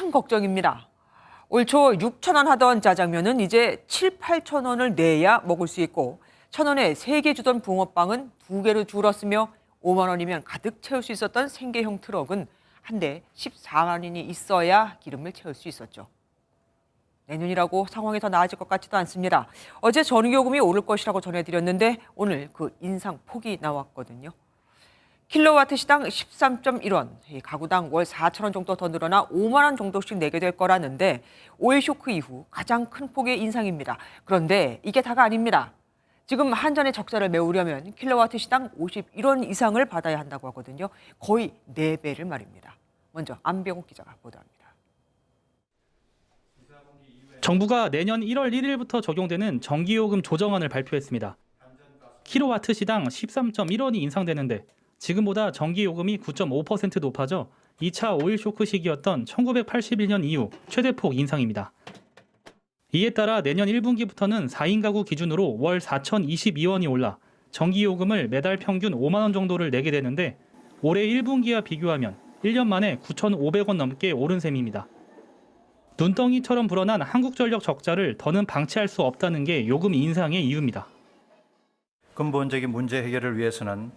큰 걱정입니다. 올 초 6,000원 하던 짜장면은 이제 7,000~8,000원을 내야 먹을 수 있고 1,000원에 3개 주던 붕어빵은 2개로 줄었으며 5만 원이면 가득 채울 수 있었던 생계형 트럭은 한 대 14만 원이 있어야 기름을 채울 수 있었죠. 내년이라고 상황이 더 나아질 것 같지도 않습니다. 어제 전기요금이 오를 것이라고 전해드렸는데 오늘 그 인상폭이 나왔거든요. 킬로와트 시당 13.1원, 가구당 월 4,000원 정도 더 늘어나 5만 원 정도씩 내게 될 거라는데 오일 쇼크 이후 가장 큰 폭의 인상입니다. 그런데 이게 다가 아닙니다. 지금 한전의 적자를 메우려면 킬로와트 시당 51원 이상을 받아야 한다고 하거든요. 거의 4배를 말입니다. 먼저 안병욱 기자가 보도합니다. 정부가 내년 1월 1일부터 적용되는 전기요금 조정안을 발표했습니다. 킬로와트 시당 13.1원이 인상되는데 지금보다 전기요금이 9.5% 높아져 2차 오일 쇼크 시기였던 1981년 이후 최대폭 인상입니다. 이에 따라 내년 1분기부터는 4인 가구 기준으로 월 4,022원이 올라 전기요금을 매달 평균 5만 원 정도를 내게 되는데 올해 1분기와 비교하면 1년 만에 9,500원 넘게 오른 셈입니다. 눈덩이처럼 불어난 한국전력 적자를 더는 방치할 수 없다는 게 요금 인상의 이유입니다. 근본적인 문제 해결을 위해서는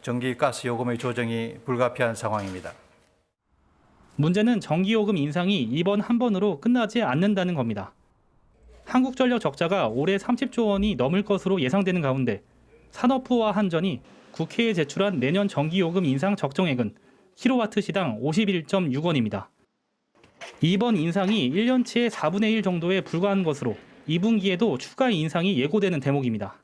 전기 가스 요금의 조정이 불가피한 상황입니다. 문제는 전기요금 인상이 이번 한 번으로 끝나지 않는다는 겁니다. 한국전력 적자가 올해 30조 원이 넘을 것으로 예상되는 가운데 산업부와 한전이 국회에 제출한 내년 전기요금 인상 적정액은 킬로와트 시당 51.6원입니다. 이번 인상이 1년치의 4분의 1 정도에 불과한 것으로 2분기에도 추가 인상이 예고되는 대목입니다.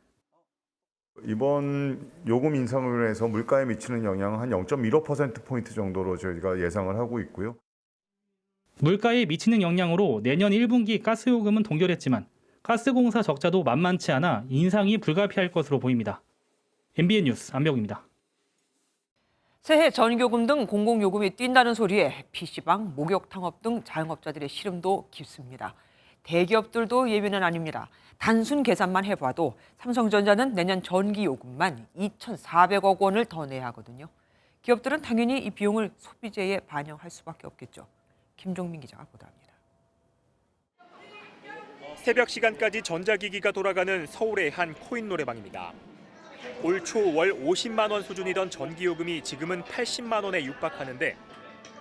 이번 요금 인상을 해서 물가에 미치는 영향은 한 0.15%포인트 정도로 저희가 예상을 하고 있고요. 물가에 미치는 영향으로 내년 1분기 가스요금은 동결했지만 가스공사 적자도 만만치 않아 인상이 불가피할 것으로 보입니다. MBN 뉴스 안병욱입니다. 새해 전기요금 등 공공요금이 뛴다는 소리에 PC방, 목욕탕업 등 자영업자들의 시름도 깊습니다. 대기업들도 예외는 아닙니다. 단순 계산만 해봐도 삼성전자는 내년 전기요금만 2,400억 원을 더 내야 하거든요. 기업들은 당연히 이 비용을 소비재에 반영할 수밖에 없겠죠. 김종민 기자가 보도합니다. 새벽 시간까지 전자기기가 돌아가는 서울의 한 코인 노래방입니다. 올 초 월 50만 원 수준이던 전기요금이 지금은 80만 원에 육박하는데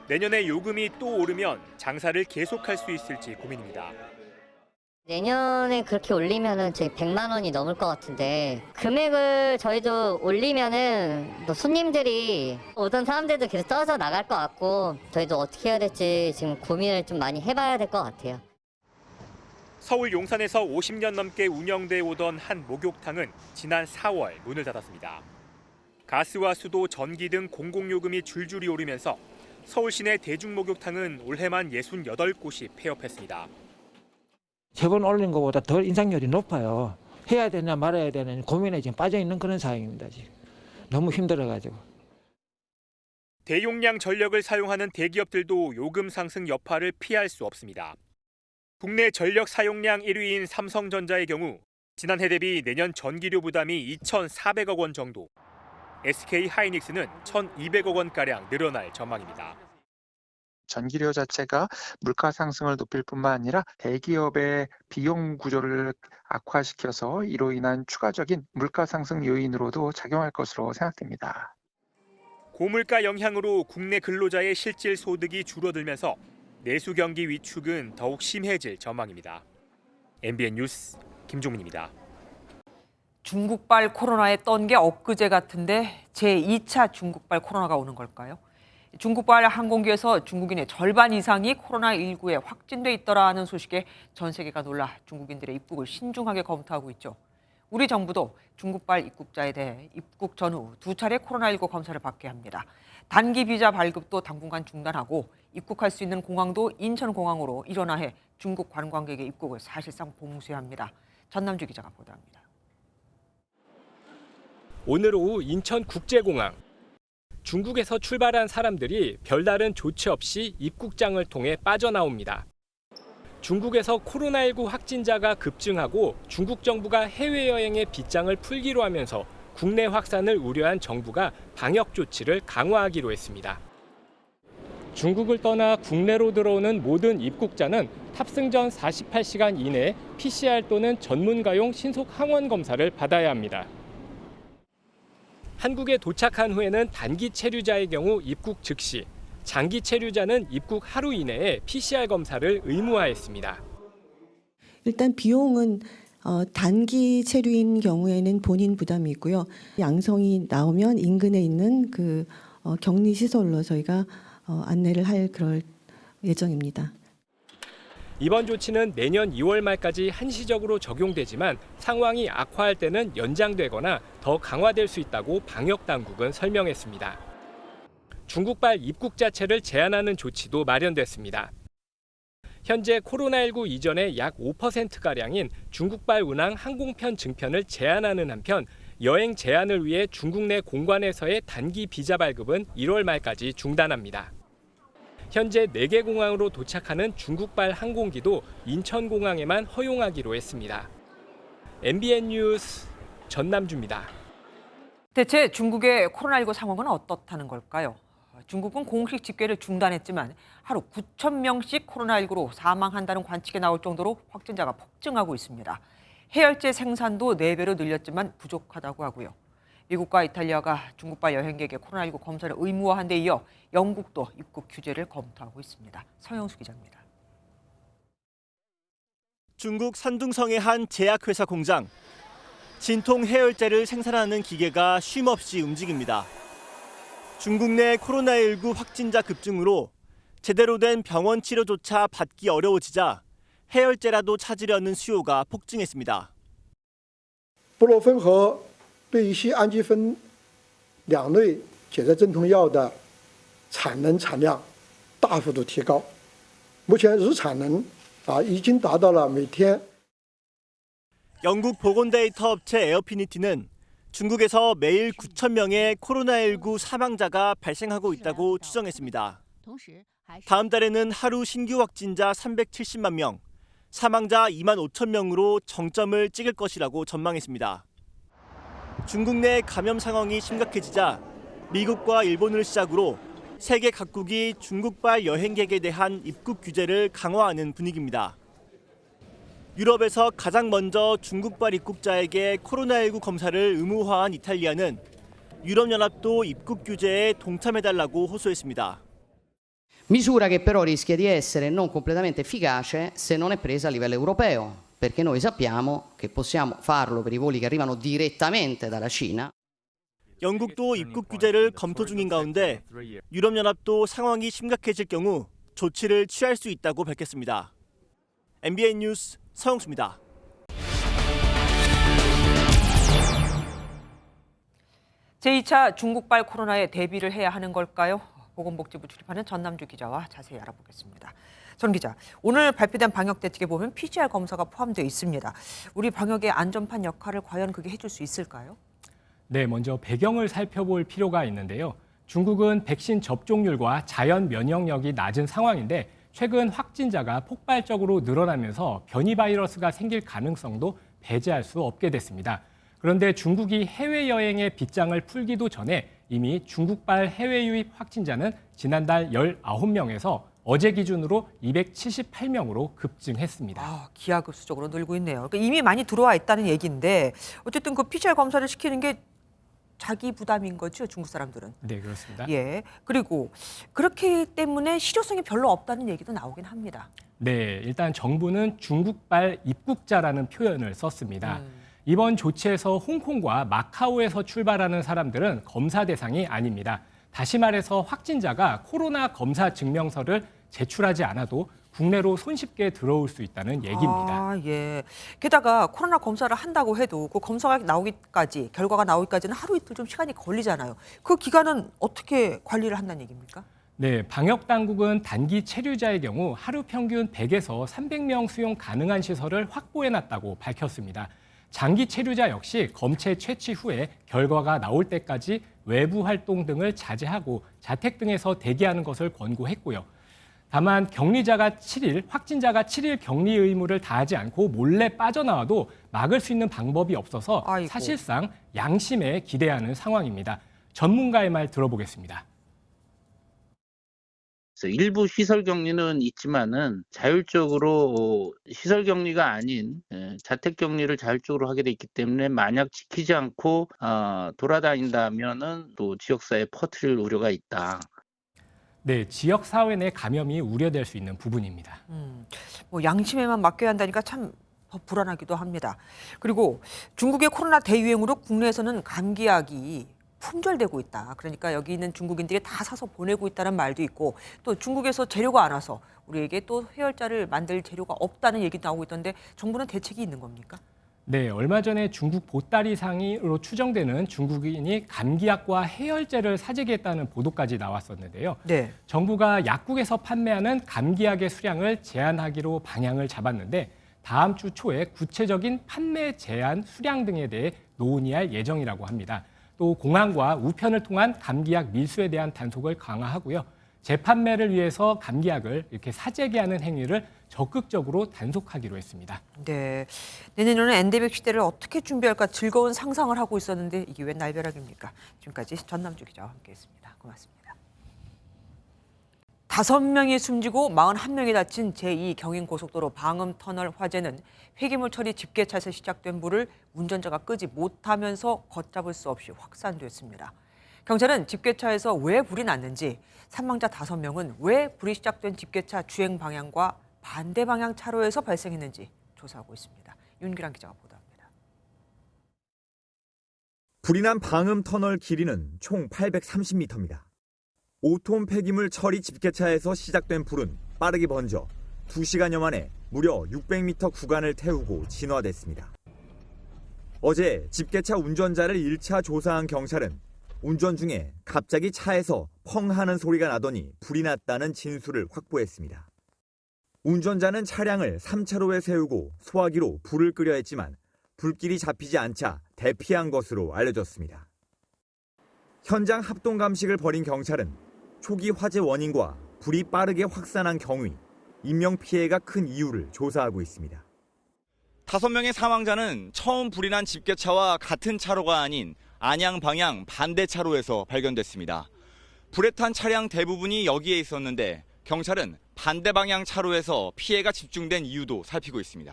내년에 요금이 또 오르면 장사를 계속할 수 있을지 고민입니다. 내년에 그렇게 올리면은 저희 100만 원이 넘을 것 같은데 금액을 저희도 올리면은 또 손님들이 오던 사람들도 계속 떨어져 나갈 것 같고 저희도 어떻게 해야 될지 지금 고민을 좀 많이 해봐야 될 것 같아요. 서울 용산에서 50년 넘게 운영돼 오던 한 목욕탕은 지난 4월 문을 닫았습니다. 가스와 수도, 전기 등 공공요금이 줄줄이 오르면서 서울 시내 대중목욕탕은 올해만 68곳이 폐업했습니다. 저번 올린 것보다 더 인상률이 높아요. 해야 되냐 말아야 되냐 고민에 지금 빠져 있는 그런 상황입니다. 지금 너무 힘들어가지고. 대용량 전력을 사용하는 대기업들도 요금 상승 여파를 피할 수 없습니다. 국내 전력 사용량 1위인 삼성전자의 경우 지난해 대비 내년 전기료 부담이 2,400억 원 정도, SK하이닉스는 1,200억 원가량 늘어날 전망입니다. 전기료 자체가 물가 상승을 높일 뿐만 아니라 대기업의 비용 구조를 악화시켜서 이로 인한 추가적인 물가 상승 요인으로도 작용할 것으로 생각됩니다. 고물가 영향으로 국내 근로자의 실질 소득이 줄어들면서 내수 경기 위축은 더욱 심해질 전망입니다. MBN 뉴스 김종민입니다. 중국발 코로나에 떤 게 엊그제 같은데 제2차 중국발 코로나가 오는 걸까요? 중국발 항공기에서 중국인의 절반 이상이 코로나19에 확진돼 있더라는 소식에 전 세계가 놀라 중국인들의 입국을 신중하게 검토하고 있죠. 우리 정부도 중국발 입국자에 대해 입국 전후 2차례 코로나19 검사를 받게 합니다. 단기 비자 발급도 당분간 중단하고 입국할 수 있는 공항도 인천공항으로 일원화해 중국 관광객의 입국을 사실상 봉쇄합니다. 전남주 기자가 보도합니다. 오늘 오후 인천국제공항. 중국에서 출발한 사람들이 별다른 조치 없이 입국장을 통해 빠져나옵니다. 중국에서 코로나19 확진자가 급증하고 중국 정부가 해외여행의 빗장을 풀기로 하면서 국내 확산을 우려한 정부가 방역 조치를 강화하기로 했습니다. 중국을 떠나 국내로 들어오는 모든 입국자는 탑승 전 48시간 이내에 PCR 또는 전문가용 신속 항원 검사를 받아야 합니다. 한국에 도착한 후에는 단기 체류자의 경우 입국 즉시, 장기 체류자는 입국 하루 이내에 PCR 검사를 의무화했습니다. 일단 비용은 단기 체류인 경우에는 본인 부담이고요. 양성이 나오면 인근에 있는 그 격리 시설로 저희가 안내를 할 그럴 예정입니다. 이번 조치는 내년 2월 말까지 한시적으로 적용되지만 상황이 악화할 때는 연장되거나 더 강화될 수 있다고 방역 당국은 설명했습니다. 중국발 입국 자체를 제한하는 조치도 마련됐습니다. 현재 코로나19 이전의 약 5%가량인 중국발 운항 항공편 증편을 제한하는 한편 여행 제한을 위해 중국 내 공관에서의 단기 비자 발급은 1월 말까지 중단합니다. 현재 4개 공항으로 도착하는 중국발 항공기도 인천공항에만 허용하기로 했습니다. MBN 뉴스 전남주입니다. 대체 중국의 코로나19 상황은 어떻다는 걸까요? 중국은 공식 집계를 중단했지만 하루 9,000명씩 코로나19로 사망한다는 관측이 나올 정도로 확진자가 폭증하고 있습니다. 해열제 생산도 4배로 늘렸지만 부족하다고 하고요. 미국과 이탈리아가 중국발 여행객의 코로나19 검사를 의무화한 데 이어 영국도 입국 규제를 검토하고 있습니다. 서영수 기자입니다. 중국 산둥성의 한 제약회사 공장. 진통 해열제를 생산하는 기계가 쉼없이 움직입니다. 중국 내 코로나19 확진자 급증으로 제대로 된 병원 치료조차 받기 어려워지자 해열제라도 찾으려는 수요가 폭증했습니다. 布洛芬和贝乙烯氨基酚两类解热镇痛药的产能产量大幅度提高，目前日产能已经达到了每天。 영국 보건 데이터 업체 에어피니티는 중국에서 매일 9,000명의 코로나19 사망자가 발생하고 있다고 추정했습니다. 다음 달에는 하루 신규 확진자 370만 명, 사망자 2만 5천 명으로 정점을 찍을 것이라고 전망했습니다. 중국 내 감염 상황이 심각해지자 미국과 일본을 시작으로 세계 각국이 중국발 여행객에 대한 입국 규제를 강화하는 분위기입니다. 유럽에서 가장 먼저 중국발 입국자에게 코로나19 검사를 의무화한 이탈리아는 유럽연합도 입국 규제에 동참해달라고 호소했습니다. Misura che però rischia di essere non completamente efficace se non è presa a livello europeo, perché noi sappiamo che possiamo farlo per i voli che arrivano direttamente dalla Cina. 영국도 입국 규제를 검토 중인 가운데 유럽연합도 상황이 심각해질 경우 조치를 취할 수 있다고 밝혔습니다. MBN 뉴스 서영수입니다. 제2차 중국발 코로나에 대비를 해야 하는 걸까요? 보건복지부 출입하는 전남주 기자와 자세히 알아보겠습니다. 전 기자, 오늘 발표된 방역 대책에 보면 PCR 검사가 포함되어 있습니다. 우리 방역의 안전판 역할을 과연 그게 해줄 수 있을까요? 네, 먼저 배경을 살펴볼 필요가 있는데요. 중국은 백신 접종률과 자연 면역력이 낮은 상황인데 최근 확진자가 폭발적으로 늘어나면서 변이 바이러스가 생길 가능성도 배제할 수 없게 됐습니다. 그런데 중국이 해외여행의 빗장을 풀기도 전에 이미 중국발 해외 유입 확진자는 지난달 19명에서 어제 기준으로 278명으로 급증했습니다. 기하급수적으로 늘고 있네요. 그러니까 이미 많이 들어와 있다는 얘기인데 어쨌든 그 PCR 검사를 시키는 게 자기 부담인 거죠, 중국 사람들은. 네, 그렇습니다. 예. 그리고 그렇기 때문에 실효성이 별로 없다는 얘기도 나오긴 합니다. 네, 일단 정부는 중국발 입국자라는 표현을 썼습니다. 이번 조치에서 홍콩과 마카오에서 출발하는 사람들은 검사 대상이 아닙니다. 다시 말해서 확진자가 코로나 검사 증명서를 제출하지 않아도 국내로 손쉽게 들어올 수 있다는 얘기입니다. 예. 게다가 코로나 검사를 한다고 해도 그 검사가 나오기까지, 결과가 나오기까지는 하루 이틀 좀 시간이 걸리잖아요. 그 기간은 어떻게 관리를 한다는 얘기입니까? 네, 방역 당국은 단기 체류자의 경우 하루 평균 100에서 300명 수용 가능한 시설을 확보해놨다고 밝혔습니다. 장기 체류자 역시 검체 채취 후에 결과가 나올 때까지 외부 활동 등을 자제하고 자택 등에서 대기하는 것을 권고했고요. 다만 격리자가 7일, 확진자가 7일 격리 의무를 다하지 않고 몰래 빠져나와도 막을 수 있는 방법이 없어서 사실상 양심에 기대하는 상황입니다. 전문가의 말 들어보겠습니다. 일부 시설 격리는 있지만은 자율적으로 시설 격리가 아닌 자택 격리를 자율적으로 하게 돼 있기 때문에 만약 지키지 않고 돌아다닌다면은 또 지역사회에 퍼뜨릴 우려가 있다. 네, 지역 사회 내 감염이 우려될 수 있는 부분입니다. 뭐 양심에만 맡겨야 한다니까 참 더 불안하기도 합니다. 그리고 중국의 코로나 대유행으로 국내에서는 감기약이 품절되고 있다. 그러니까 여기 있는 중국인들이 다 사서 보내고 있다는 말도 있고 또 중국에서 재료가 안 와서 우리에게 또 해열제를 만들 재료가 없다는 얘기도 나오고 있던데 정부는 대책이 있는 겁니까? 네, 얼마 전에 중국 보따리상으로 추정되는 중국인이 감기약과 해열제를 사재기했다는 보도까지 나왔었는데요. 네. 정부가 약국에서 판매하는 감기약의 수량을 제한하기로 방향을 잡았는데 다음 주 초에 구체적인 판매 제한 수량 등에 대해 논의할 예정이라고 합니다. 또 공항과 우편을 통한 감기약 밀수에 대한 단속을 강화하고요. 재판매를 위해서 감기약을 이렇게 사재기하는 행위를 적극적으로 단속하기로 했습니다. 네. 내년에는 엔데믹 시대를 어떻게 준비할까 즐거운 상상을 하고 있었는데 이게 웬 날벼락입니까? 지금까지 전남주 기자와 함께했습니다. 고맙습니다. 5명이 숨지고 41명이 다친 제2경인고속도로 방음터널 화재는 폐기물 처리 집계차에서 시작된 불을 운전자가 끄지 못하면서 걷잡을 수 없이 확산됐습니다. 경찰은 집계차에서 왜 불이 났는지, 사망자 5명은 왜 불이 시작된 집계차 주행 방향과 반대 방향 차로에서 발생했는지 조사하고 있습니다. 윤기란 기자가 보도합니다. 불이 난 방음터널 길이는 총 830m입니다. 5톤 폐기물 처리 집계차에서 시작된 불은 빠르게 번져 2시간여 만에 무려 600m 구간을 태우고 진화됐습니다. 어제 집계차 운전자를 1차 조사한 경찰은 운전 중에 갑자기 차에서 펑 하는 소리가 나더니 불이 났다는 진술을 확보했습니다. 운전자는 차량을 3차로에 세우고 소화기로 불을 끄려 했지만 불길이 잡히지 않자 대피한 것으로 알려졌습니다. 현장 합동 감식을 벌인 경찰은 초기 화재 원인과 불이 빠르게 확산한 경위, 인명피해가 큰 이유를 조사하고 있습니다. 5명의 사망자는 처음 불이 난 집계차와 같은 차로가 아닌 안양 방향 반대 차로에서 발견됐습니다. 불에 탄 차량 대부분이 여기에 있었는데 경찰은 반대 방향 차로에서 피해가 집중된 이유도 살피고 있습니다.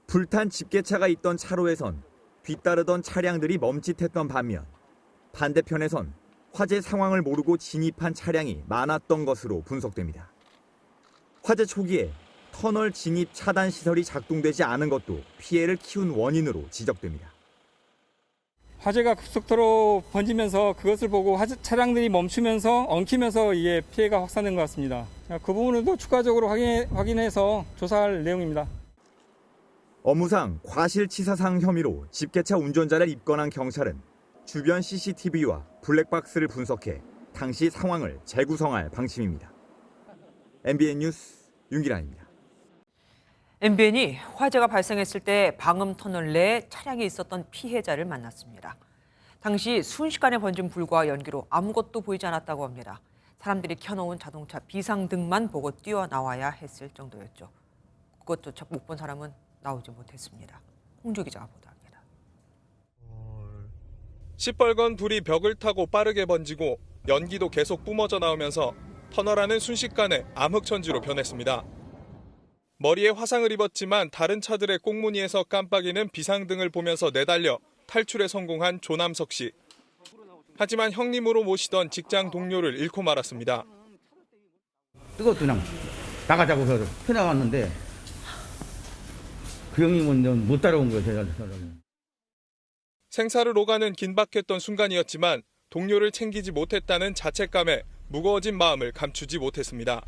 불탄 집계차가 있던 차로에선 뒤따르던 차량들이 멈칫했던 반면 반대편에선 화재 상황을 모르고 진입한 차량이 많았던 것으로 분석됩니다. 화재 초기에 터널 진입 차단 시설이 작동되지 않은 것도 피해를 키운 원인으로 지적됩니다. 화재가 급속도로 번지면서 그것을 보고 차량들이 멈추면서 엉키면서 이게 피해가 확산된 것 같습니다. 그 부분은 또 추가적으로 확인해서 조사할 내용입니다. 업무상 과실치사상 혐의로 집계차 운전자를 입건한 경찰은 주변 CCTV와 블랙박스를 분석해 당시 상황을 재구성할 방침입니다. MBN 뉴스 윤기란입니다. MBN이 화재가 발생했을 때 방음터널 내에 차량이 있었던 피해자를 만났습니다. 당시 순식간에 번진 불과 연기로 아무것도 보이지 않았다고 합니다. 사람들이 켜놓은 자동차 비상등만 보고 뛰어나와야 했을 정도였죠. 그것조차 못 본 사람은 나오지 못했습니다. 홍주 기자가 보도합니다. 시뻘건 불이 벽을 타고 빠르게 번지고 연기도 계속 뿜어져 나오면서 터널 안은 순식간에 암흑천지로 변했습니다. 머리에 화상을 입었지만 다른 차들의 꽁무니에서 깜빡이는 비상등을 보면서 내달려 탈출에 성공한 조남석 씨. 하지만 형님으로 모시던 직장 동료를 잃고 말았습니다. 뜨거워서 그냥 나가자고 해서 펴나갔는데 그 형님은 못 따라온 거예요. 제가. 생사를 오가는 긴박했던 순간이었지만 동료를 챙기지 못했다는 자책감에 무거워진 마음을 감추지 못했습니다.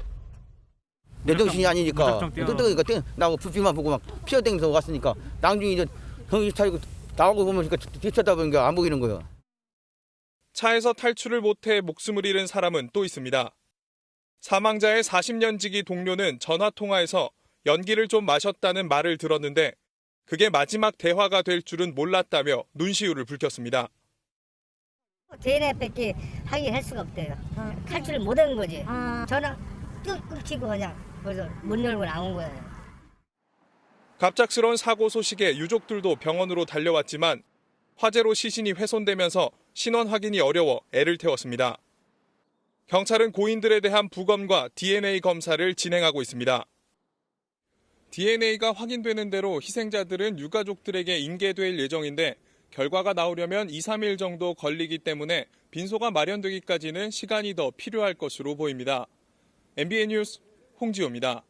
내 정신이 아니니까 뜨거우니까 나하고 불빛만 보고 막 피어다니면서 왔으니까 나중에 이제 정신 차리고 나오고 보면 뒤쳐다보니까 안 보이는 거예요. 차에서 탈출을 못해 목숨을 잃은 사람은 또 있습니다. 사망자의 40년 지기 동료는 전화통화에서 연기를 좀 마셨다는 말을 들었는데 그게 마지막 대화가 될 줄은 몰랐다며 눈시울을 붉혔습니다. DNA밖에 확인할 수가 없대요. 탈출을 못한 거지. 전화 뚝 끊기고 그냥 그래서 문 열고 나온 거예요. 갑작스러운 사고 소식에 유족들도 병원으로 달려왔지만 화재로 시신이 훼손되면서 신원 확인이 어려워 애를 태웠습니다. 경찰은 고인들에 대한 부검과 DNA 검사를 진행하고 있습니다. DNA가 확인되는 대로 희생자들은 유가족들에게 인계될 예정인데 결과가 나오려면 2, 3일 정도 걸리기 때문에 빈소가 마련되기까지는 시간이 더 필요할 것으로 보입니다. MBN 뉴스 홍지호입니다.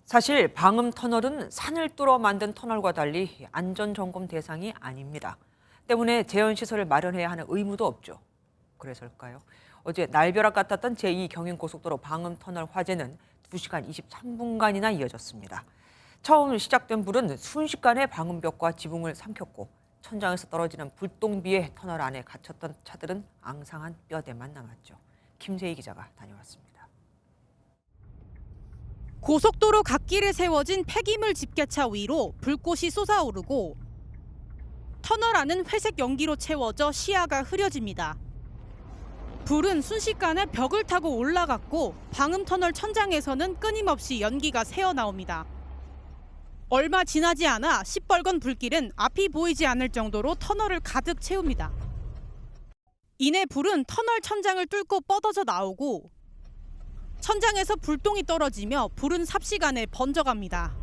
사실 방음 터널은 산을 뚫어 만든 터널과 달리 안전점검 대상이 아닙니다. 때문에 재현시설을 마련해야 하는 의무도 없죠. 그래서일까요? 어제 날벼락 같았던 제2경인고속도로 방음 터널 화재는 2시간 23분간이나 이어졌습니다. 처음 시작된 불은 순식간에 방음벽과 지붕을 삼켰고 천장에서 떨어지는 불똥비에 터널 안에 갇혔던 차들은 앙상한 뼈대만 남았죠. 김세희 기자가 다녀왔습니다. 고속도로 갓길에 세워진 폐기물 집게차 위로 불꽃이 솟아오르고 터널 안은 회색 연기로 채워져 시야가 흐려집니다. 불은 순식간에 벽을 타고 올라갔고 방음터널 천장에서는 끊임없이 연기가 새어나옵니다. 얼마 지나지 않아 시뻘건 불길은 앞이 보이지 않을 정도로 터널을 가득 채웁니다. 이내 불은 터널 천장을 뚫고 뻗어져 나오고 천장에서 불똥이 떨어지며 불은 삽시간에 번져갑니다.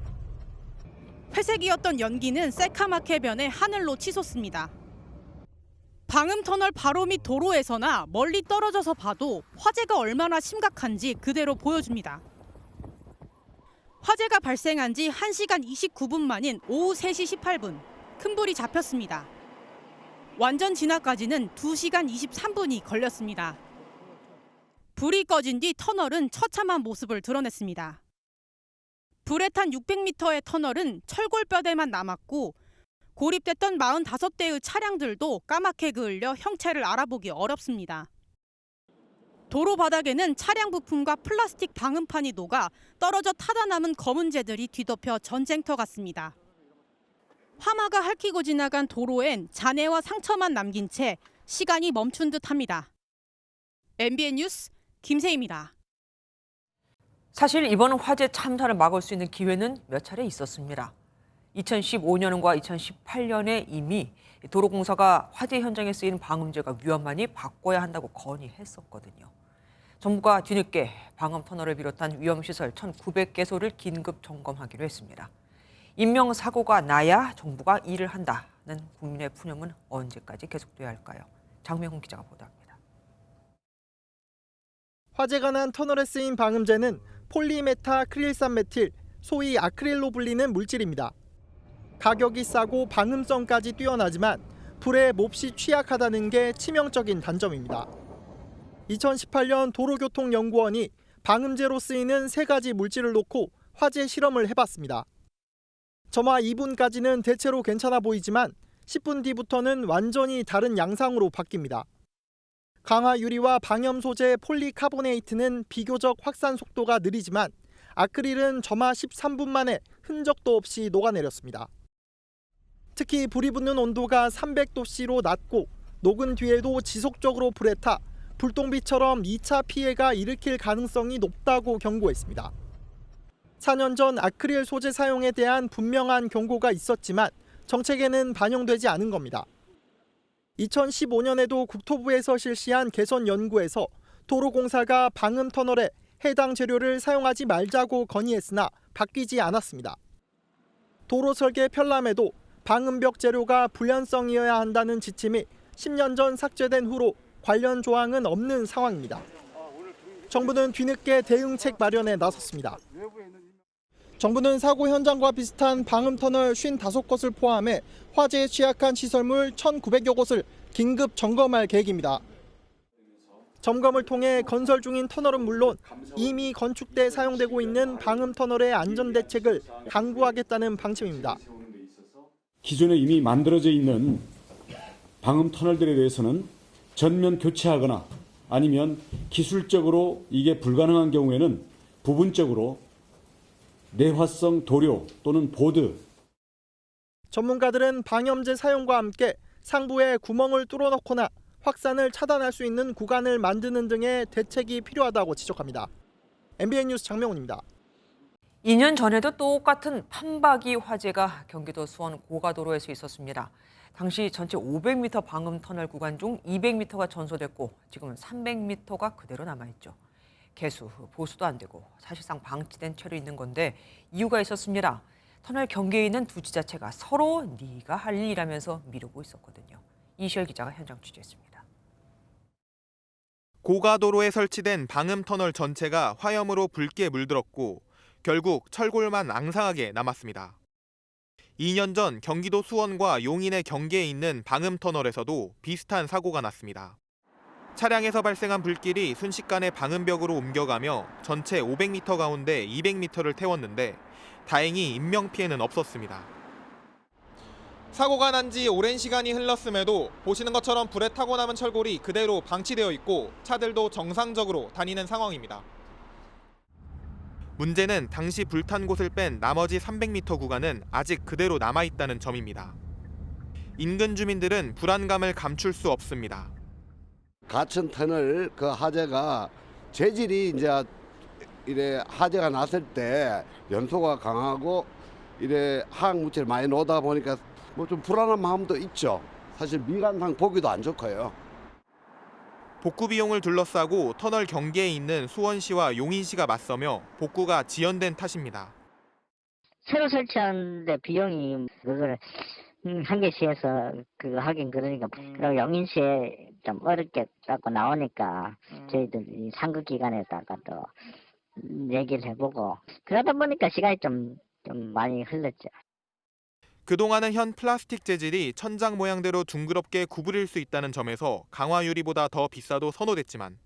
회색이었던 연기는 새카맣게 변해 하늘로 치솟습니다. 방음터널 바로 밑 도로에서나 멀리 떨어져서 봐도 화재가 얼마나 심각한지 그대로 보여줍니다. 화재가 발생한 지 1시간 29분 만인 오후 3시 18분, 큰 불이 잡혔습니다. 완전 진화까지는 2시간 23분이 걸렸습니다. 불이 꺼진 뒤 터널은 처참한 모습을 드러냈습니다. 불에 탄 600m의 터널은 철골뼈대만 남았고 고립됐던 45대의 차량들도 까맣게 그을려 형체를 알아보기 어렵습니다. 도로 바닥에는 차량 부품과 플라스틱 방음판이 녹아 떨어져 타다 남은 검은 재들이 뒤덮여 전쟁터 같습니다. 화마가 핥히고 지나간 도로엔 잔해와 상처만 남긴 채 시간이 멈춘 듯합니다. MBN 뉴스 김세희입니다. 사실 이번 화재 참사를 막을 수 있는 기회는 몇 차례 있었습니다. 2015년과 2018년에 이미 도로공사가 화재 현장에 쓰이는 방음제가 위험하니 바꿔야 한다고 건의했었거든요. 정부가 뒤늦게 방음터널을 비롯한 위험시설 1,900개소를 긴급 점검하기로 했습니다. 인명사고가 나야 정부가 일을 한다는 국민의 푸념은 언제까지 계속돼야 할까요? 장명훈 기자가 보도합니다. 화재가 난 터널에 쓰인 방음제는 폴리메타크릴산 메틸, 소위 아크릴로 불리는 물질입니다. 가격이 싸고 방음성까지 뛰어나지만 불에 몹시 취약하다는 게 치명적인 단점입니다. 2018년 도로교통연구원이 방음제로 쓰이는 3가지 물질을 놓고 화재 실험을 해봤습니다. 점화 2분까지는 대체로 괜찮아 보이지만 10분 뒤부터는 완전히 다른 양상으로 바뀝니다. 강화 유리와 방염 소재 폴리카보네이트는 비교적 확산 속도가 느리지만 아크릴은 점화 13분 만에 흔적도 없이 녹아내렸습니다. 특히 불이 붙는 온도가 300도씨로 낮고 녹은 뒤에도 지속적으로 불에 타 불똥비처럼 2차 피해가 일으킬 가능성이 높다고 경고했습니다. 4년 전 아크릴 소재 사용에 대한 분명한 경고가 있었지만 정책에는 반영되지 않은 겁니다. 2015년에도 국토부에서 실시한 개선 연구에서 도로공사가 방음터널에 해당 재료를 사용하지 말자고 건의했으나 바뀌지 않았습니다. 도로 설계 편람에도 방음벽 재료가 불연성이어야 한다는 지침이 10년 전 삭제된 후로 관련 조항은 없는 상황입니다. 정부는 뒤늦게 대응책 마련에 나섰습니다. 정부는 사고 현장과 비슷한 방음터널 55곳을 포함해 화재에 취약한 시설물 1,900여 곳을 긴급 점검할 계획입니다. 점검을 통해 건설 중인 터널은 물론 이미 건축돼 사용되고 있는 방음터널의 안전대책을 강구하겠다는 방침입니다. 기존에 이미 만들어져 있는 방음터널들에 대해서는 전면 교체하거나 아니면 기술적으로 이게 불가능한 경우에는 부분적으로 내화성 도료 또는 보드. 전문가들은 방염제 사용과 함께 상부에 구멍을 뚫어놓거나 확산을 차단할 수 있는 구간을 만드는 등의 대책이 필요하다고 지적합니다. MBN 뉴스 장명훈입니다. 2년 전에도 똑같은 판박이 화재가 경기도 수원 고가도로에서 있었습니다. 당시 전체 500m 방음 터널 구간 중 200m가 전소됐고 지금은 300m가 그대로 남아있죠. 개수, 보수도 안 되고 사실상 방치된 채로 있는 건데 이유가 있었습니다. 터널 경계에 있는 두 지자체가 서로 네가 할 일이라면서 미루고 있었거든요. 이시열 기자가 현장 취재했습니다. 고가도로에 설치된 방음 터널 전체가 화염으로 붉게 물들었고 결국 철골만 앙상하게 남았습니다. 2년 전 경기도 수원과 용인의 경계에 있는 방음 터널에서도 비슷한 사고가 났습니다. 차량에서 발생한 불길이 순식간에 방음벽으로 옮겨가며 전체 500m 가운데 200m를 태웠는데 다행히 인명피해는 없었습니다. 사고가 난 지 오랜 시간이 흘렀음에도 보시는 것처럼 불에 타고 남은 철골이 그대로 방치되어 있고 차들도 정상적으로 다니는 상황입니다. 문제는 당시 불탄 곳을 뺀 나머지 300m 구간은 아직 그대로 남아있다는 점입니다. 인근 주민들은 불안감을 감출 수 없습니다. 가천 터널 그 화재가 재질이 이제 이래 화재가 났을 때 연소가 강하고 이래 화학 물질을 많이 넣다 보니까 뭐 좀 불안한 마음도 있죠. 사실 미관상 보기도 안 좋고요. 복구 비용을 둘러싸고 터널 경계에 있는 수원시와 용인시가 맞서며 복구가 지연된 탓입니다. 새로 설치하는데 비용이 그걸 한 개시에서 그거 하긴 그러니까 그리고 용인시에 좀 어렵게 갖고 나오니까 저희들 상급 기관에다가 또 얘기를 해보고 그러다 보니까 시간이 좀 많이 흘렀죠. 그동안은 현 플라스틱 재질이 천장 모양대로 둥그럽게 구부릴 수 있다는 점에서 강화 유리보다 더 비싸도 선호됐지만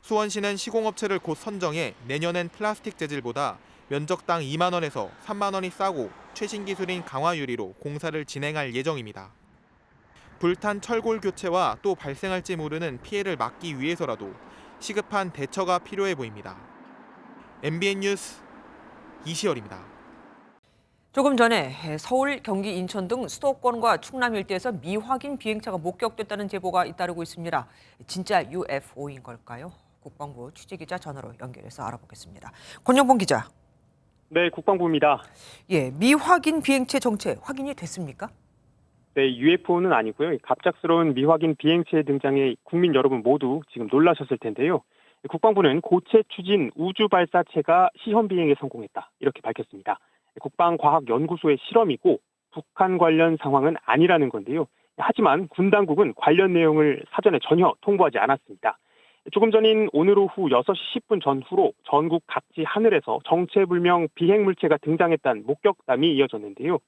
수원시는 시공업체를 곧 선정해 내년엔 플라스틱 재질보다 면적당 2만 원에서 3만 원이 싸고 최신 기술인 강화 유리로 공사를 진행할 예정입니다. 불탄 철골 교체와 또 발생할지 모르는 피해를 막기 위해서라도 시급한 대처가 필요해 보입니다. MBN 뉴스 이시열입니다. 조금 전에 서울, 경기, 인천 등 수도권과 충남 일대에서 미확인 비행차가 목격됐다는 제보가 잇따르고 있습니다. 진짜 UFO인 걸까요? 국방부 취재기자 전화로 연결해서 알아보겠습니다. 권영봉 기자. 네, 국방부입니다. 예, 미확인 비행체 정체 확인이 됐습니까? 네, UFO는 아니고요. 갑작스러운 미확인 비행체 등장에 국민 여러분 모두 지금 놀라셨을 텐데요. 국방부는 고체 추진 우주 발사체가 시험 비행에 성공했다. 이렇게 밝혔습니다. 국방과학연구소의 실험이고 북한 관련 상황은 아니라는 건데요. 하지만 군 당국은 관련 내용을 사전에 전혀 통보하지 않았습니다. 조금 전인 오늘 오후 6시 10분 전후로 전국 각지 하늘에서 정체불명 비행물체가 등장했다는 목격담이 이어졌는데요.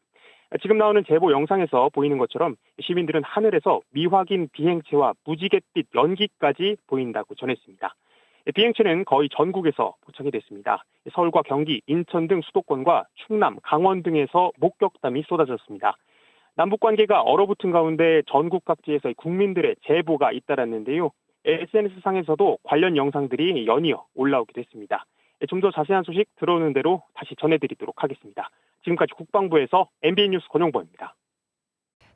지금 나오는 제보 영상에서 보이는 것처럼 시민들은 하늘에서 미확인 비행체와 무지갯빛 연기까지 보인다고 전했습니다. 비행체는 거의 전국에서 포착이 됐습니다. 서울과 경기, 인천 등 수도권과 충남, 강원 등에서 목격담이 쏟아졌습니다. 남북 관계가 얼어붙은 가운데 전국 각지에서 국민들의 제보가 잇따랐는데요. SNS상에서도 관련 영상들이 연이어 올라오기도 했습니다. 좀 더 자세한 소식 들어오는 대로 다시 전해드리도록 하겠습니다. 지금까지 국방부에서 MBN 뉴스 권영범입니다.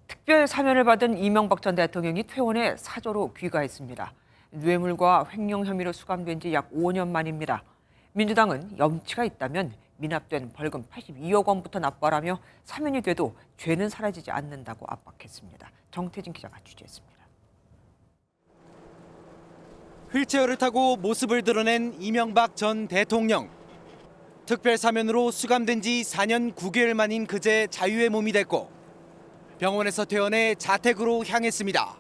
특별 사면을 받은 이명박 전 대통령이 퇴원해 사저로 귀가했습니다. 뇌물과 횡령 혐의로 수감된 지 약 5년 만입니다. 민주당은 염치가 있다면 미납된 벌금 82억 원부터 납부하라며 사면이 돼도 죄는 사라지지 않는다고 압박했습니다. 정태진 기자가 취재했습니다. 휠체어를 타고 모습을 드러낸 이명박 전 대통령. 특별 사면으로 수감된 지 4년 9개월 만인 그제 자유의 몸이 됐고 병원에서 퇴원해 자택으로 향했습니다.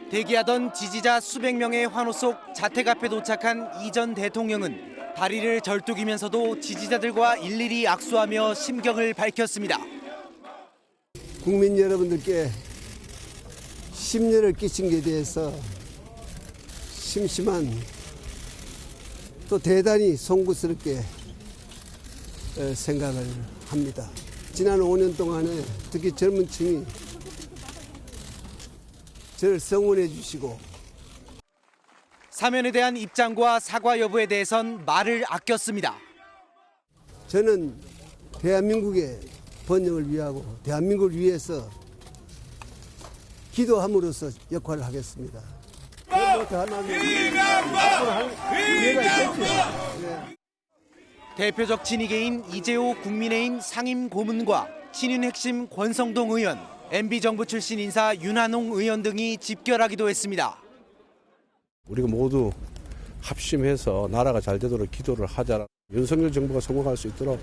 대기하던 지지자 수백 명의 환호 속 자택 앞에 도착한 이 전 대통령은 다리를 절뚝이면서도 지지자들과 일일이 악수하며 심경을 밝혔습니다. 국민 여러분들께 심려를 끼친 게 대해서 심심한 또 대단히 송구스럽게 생각을 합니다. 지난 5년 동안에 특히 젊은 층이 저를 성원해 주시고 사면에 대한 입장과 사과 여부에 대해선 말을 아꼈습니다. 저는 대한민국의 번영을 위하고 대한민국을 위해서 기도함으로써 역할을 하겠습니다. 대표적 친이계인 이재호 국민의힘 상임 고문과 친윤 핵심 권성동 의원, MB정부 출신 인사 윤한홍 의원 등이 집결하기도 했습니다. 우리가 모두 합심해서 나라가 잘 되도록 기도를 하자. 윤석열 정부가 성공할 수 있도록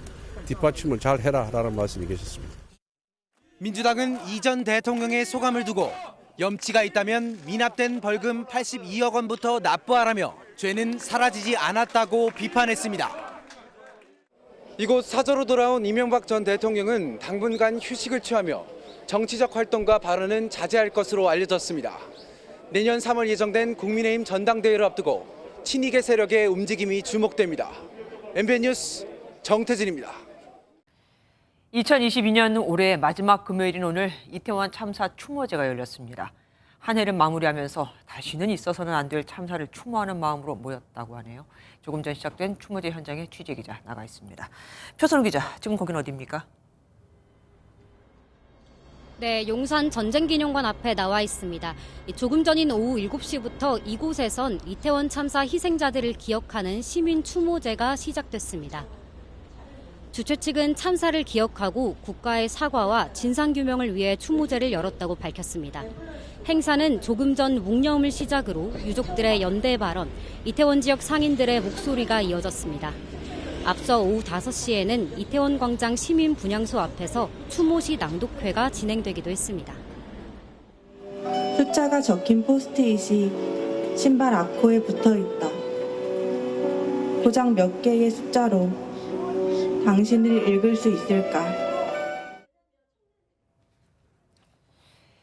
뒷받침을 잘 해라라는 말씀이 계셨습니다. 민주당은 이 전 대통령의 소감을 두고 염치가 있다면 미납된 벌금 82억 원부터 납부하라며 죄는 사라지지 않았다고 비판했습니다. 이곳 사저로 돌아온 이명박 전 대통령은 당분간 휴식을 취하며 정치적 활동과 발언은 자제할 것으로 알려졌습니다. 내년 3월 예정된 국민의힘 전당대회를 앞두고 친이계 세력의 움직임이 주목됩니다. MBN 뉴스 정태진입니다. 2022년 올해 마지막 금요일인 오늘 이태원 참사 추모제가 열렸습니다. 한 해를 마무리하면서 다시는 있어서는 안 될 참사를 추모하는 마음으로 모였다고 하네요. 조금 전 시작된 추모제 현장에 취재기자 나가 있습니다. 표선우 기자, 지금 거긴 어디입니까? 네, 용산 전쟁기념관 앞에 나와 있습니다. 조금 전인 오후 7시부터 이곳에선 이태원 참사 희생자들을 기억하는 시민 추모제가 시작됐습니다. 주최 측은 참사를 기억하고 국가의 사과와 진상규명을 위해 추모제를 열었다고 밝혔습니다. 행사는 조금 전 묵념을 시작으로 유족들의 연대 발언, 이태원 지역 상인들의 목소리가 이어졌습니다. 앞서 오후 5시에는 이태원 광장 시민 분향소 앞에서 추모시 낭독회가 진행되기도 했습니다. 숫자가 적힌 포스트잇이 신발 앞코에 붙어 있다. 고작 몇 개의 숫자로 당신을 읽을 수 있을까?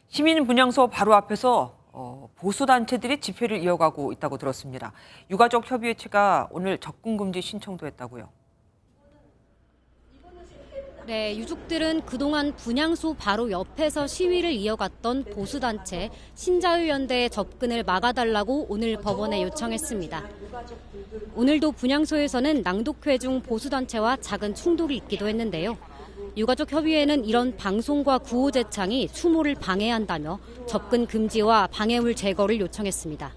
시민 분향소 바로 앞에서 보수단체들이 집회를 이어가고 있다고 들었습니다. 유가족 협의회체가 오늘 접근 금지 신청도 했다고요. 네, 유족들은 그동안 분향소 바로 옆에서 시위를 이어갔던 보수단체 신자유연대의 접근을 막아달라고 오늘 법원에 요청했습니다. 오늘도 분향소에서는 낭독회 중 보수단체와 작은 충돌이 있기도 했는데요. 유가족 협의회는 이런 방송과 구호 제창이 추모를 방해한다며 접근 금지와 방해물 제거를 요청했습니다.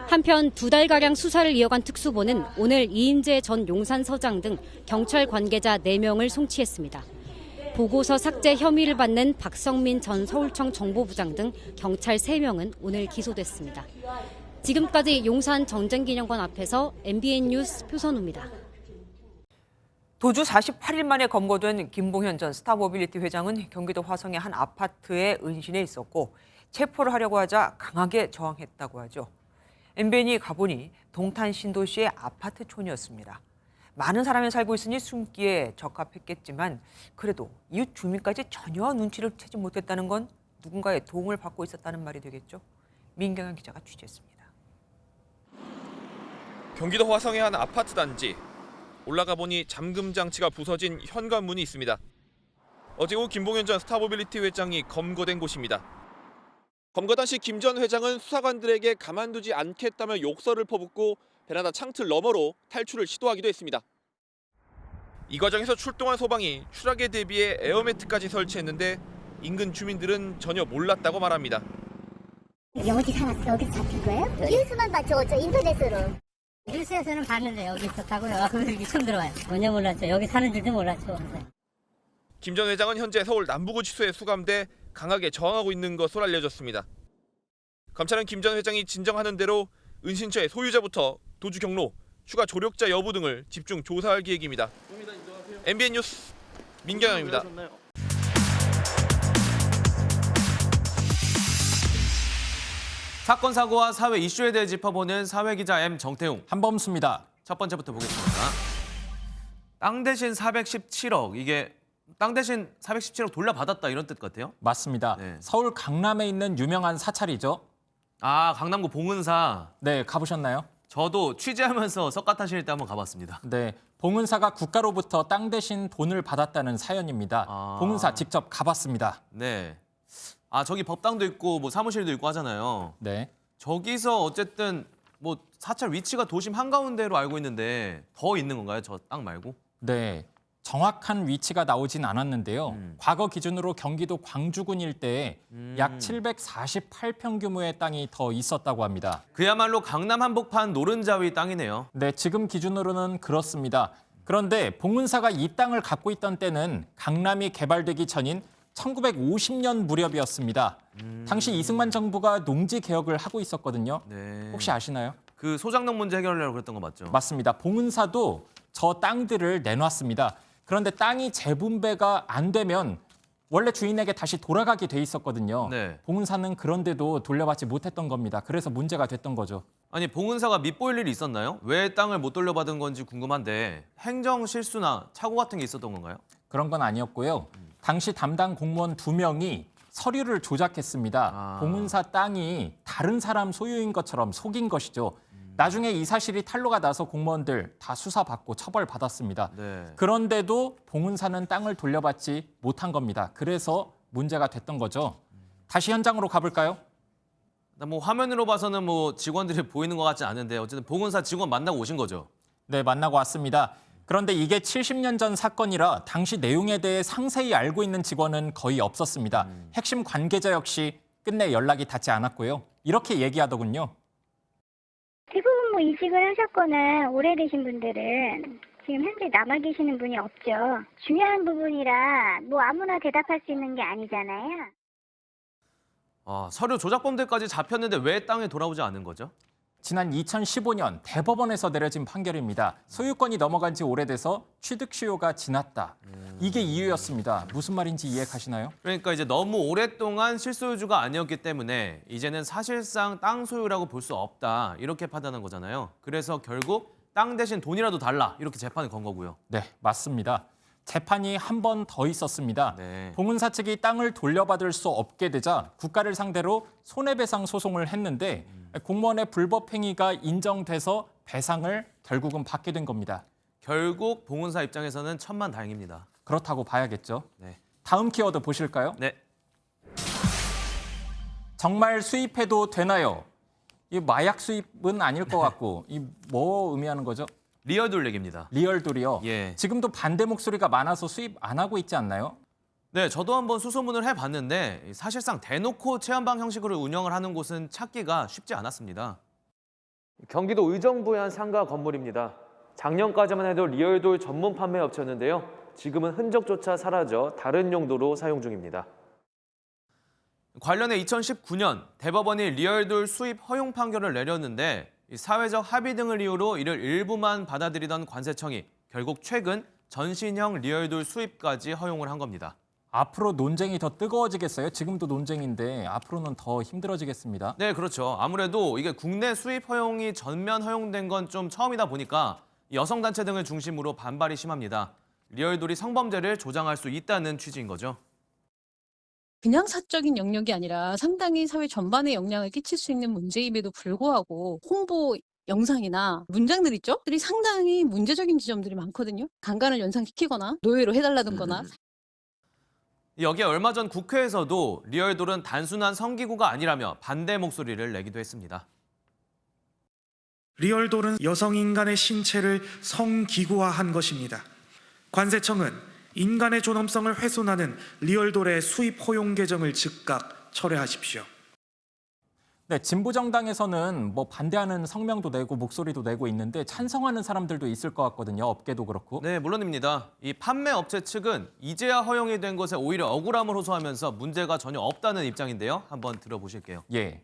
한편 2달가량 수사를 이어간 특수본은 오늘 이인재 전 용산서장 등 경찰 관계자 4명을 송치했습니다. 보고서 삭제 혐의를 받는 박성민 전 서울청 정보부장 등 경찰 3명은 오늘 기소됐습니다. 지금까지 용산 전쟁기념관 앞에서 MBN 뉴스 표선우입니다. 도주 48일 만에 검거된 김봉현 전 스타모빌리티 회장은 경기도 화성의 한 아파트에 은신해 있었고 체포를 하려고 하자 강하게 저항했다고 하죠. MBN이 가보니 동탄 신도시의 아파트촌이었습니다. 많은 사람이 살고 있으니 숨기에 적합했겠지만 그래도 이웃 주민까지 전혀 눈치를 채지 못했다는 건 누군가의 도움을 받고 있었다는 말이 되겠죠. 민경현 기자가 취재했습니다. 경기도 화성의 한 아파트 단지. 올라가 보니 잠금 장치가 부서진 현관문이 있습니다. 어제 오후 김봉현 전 스타모빌리티 회장이 검거된 곳입니다. 검거 당시 김 전 회장은 수사관들에게 가만두지 않겠다며 욕설을 퍼붓고 베란다 창틀 너머로 탈출을 시도하기도 했습니다. 이 과정에서 출동한 소방이 추락에 대비해 에어매트까지 설치했는데 인근 주민들은 전혀 몰랐다고 말합니다. 어디 살았어? 어디서 잡힌 거예요? 뉴스만 봤죠. 저 인터넷으로. 뉴스에서는 봤는데 여기 있었다고요. 여기 처음 들어와요. 전혀 몰랐죠. 여기 사는 줄도 몰랐죠. 김 전 회장은 현재 서울 남부구치소에 수감돼 강하게 저항하고 있는 것으로 알려졌습니다. 검찰은 김 전 회장이 진정하는 대로 은신처의 소유자부터 도주 경로, 추가 조력자 여부 등을 집중 조사할 계획입니다. MBN 뉴스 민경영입니다. 사건 사고와 사회 이슈에 대해 짚어보는 사회기자 M 정태웅. 한범수입니다. 첫 번째부터 보겠습니다. 땅 대신 417억. 이게 땅 대신 417억 돌려받았다 이런 뜻 같아요? 맞습니다. 서울 강남에 있는 유명한 사찰이죠. 아, 강남구 봉은사. 네, 가보셨나요? 저도 취재하면서 석가탄신일 때 한번 가봤습니다. 네, 봉은사가 국가로부터 땅 대신 돈을 받았다는 사연입니다. 봉은사 직접 가봤습니다. 네. 아, 저기 법당도 있고 뭐 사무실도 있고 하잖아요. 네. 저기서 어쨌든 뭐 사찰 위치가 도심 한가운데로 알고 있는데 더 있는 건가요? 저 땅 말고? 네. 정확한 위치가 나오진 않았는데요. 과거 기준으로 경기도 광주군 일대에 약 748평 규모의 땅이 더 있었다고 합니다. 그야말로 강남 한복판 노른자위 땅이네요. 네, 지금 기준으로는 그렇습니다. 그런데 봉은사가 이 땅을 갖고 있던 때는 강남이 개발되기 전인 1950년 무렵이었습니다. 당시 이승만 정부가 농지 개혁을 하고 있었거든요. 네. 혹시 아시나요? 그 소장농 문제 해결하려고 그랬던 거 맞죠? 맞습니다. 봉은사도 저 땅들을 내놨습니다. 그런데 땅이 재분배가 안 되면 원래 주인에게 다시 돌아가게 돼 있었거든요. 네. 봉은사는 그런데도 돌려받지 못했던 겁니다. 그래서 문제가 됐던 거죠. 아니 봉은사가 밑보일 일이 있었나요? 왜 땅을 못 돌려받은 건지 궁금한데 행정 실수나 착오 같은 게 있었던 건가요? 그런 건 아니었고요. 당시 담당 공무원 2명이 서류를 조작했습니다. 봉은사 땅이 다른 사람 소유인 것처럼 속인 것이죠. 나중에 이 사실이 탄로가 나서 공무원들 다 수사받고 처벌받았습니다. 네. 그런데도 봉은사는 땅을 돌려받지 못한 겁니다. 그래서 문제가 됐던 거죠. 다시 현장으로 가볼까요? 뭐 화면으로 봐서는 뭐 직원들이 보이는 것 같지 않은데 어쨌든 봉은사 직원 만나고 오신 거죠? 네, 만나고 왔습니다. 그런데 이게 70년 전 사건이라 당시 내용에 대해 상세히 알고 있는 직원은 거의 없었습니다. 핵심 관계자 역시 끝내 연락이 닿지 않았고요. 이렇게 얘기하더군요. 대부분 뭐 이직을 하셨거나 오래되신 분들은 지금 현재 남아 계시는 분이 없죠. 중요한 부분이라 뭐 아무나 대답할 수 있는 게 아니잖아요. 서류 조작범들까지 잡혔는데 왜 땅에 돌아오지 않은 거죠? 지난 2015년 대법원에서 내려진 판결입니다. 소유권이 넘어간 지 오래돼서 취득 시효가 지났다. 이게 이유였습니다. 무슨 말인지 이해 가시나요? 그러니까 이제 너무 오랫동안 실소유주가 아니었기 때문에 이제는 사실상 땅 소유라고 볼 수 없다. 이렇게 판단한 거잖아요. 그래서 결국 땅 대신 돈이라도 달라. 이렇게 재판을 건 거고요. 네, 맞습니다. 재판이 한 번 더 있었습니다. 네. 봉은사 측이 땅을 돌려받을 수 없게 되자 국가를 상대로 손해배상 소송을 했는데 공무원의 불법 행위가 인정돼서 배상을 결국은 받게 된 겁니다. 결국 봉은사 입장에서는 천만다행입니다. 그렇다고 봐야겠죠. 네. 다음 키워드 보실까요? 네. 정말 수입해도 되나요? 이 마약 수입은 아닐 것 같고 이 뭐 의미하는 거죠? 리얼돌 얘기입니다. 리얼돌이요? 예. 지금도 반대 목소리가 많아서 수입 안 하고 있지 않나요? 네, 저도 한번 수소문을 해봤는데 사실상 대놓고 체험방 형식으로 운영을 하는 곳은 찾기가 쉽지 않았습니다. 경기도 의정부의 한 상가 건물입니다. 작년까지만 해도 리얼돌 전문 판매 업체였는데요. 지금은 흔적조차 사라져 다른 용도로 사용 중입니다. 관련해 2019년 대법원이 리얼돌 수입 허용 판결을 내렸는데 사회적 합의 등을 이유로 이를 일부만 받아들이던 관세청이 결국 최근 전신형 리얼돌 수입까지 허용을 한 겁니다. 앞으로 논쟁이 더 뜨거워지겠어요? 지금도 논쟁인데 앞으로는 더 힘들어지겠습니다. 네, 그렇죠. 아무래도 이게 국내 수입 허용이 전면 허용된 건 좀 처음이다 보니까 여성단체 등을 중심으로 반발이 심합니다. 리얼돌이 성범죄를 조장할 수 있다는 취지인 거죠. 그냥 사적인 영역이 아니라 상당히 사회 전반에 영향을 끼칠 수 있는 문제임에도 불구하고 홍보 영상이나 문장들 있죠? 들이 상당히 문제적인 지점들이 많거든요. 강간을 연상시키거나 노예로 해달라든거나. 여기에 얼마 전 국회에서도 리얼돌은 단순한 성기구가 아니라며 반대 목소리를 내기도 했습니다. 리얼돌은 여성 인간의 신체를 성기구화한 것입니다. 관세청은 인간의 존엄성을 훼손하는 리얼돌의 수입 허용 개정을 즉각 철회하십시오. 네, 진보정당에서는 뭐 반대하는 성명도 내고 목소리도 내고 있는데 찬성하는 사람들도 있을 것 같거든요. 업계도 그렇고. 네, 물론입니다. 이 판매 업체 측은 이제야 허용이 된 것에 오히려 억울함을 호소하면서 문제가 전혀 없다는 입장인데요. 한번 들어보실게요. 예.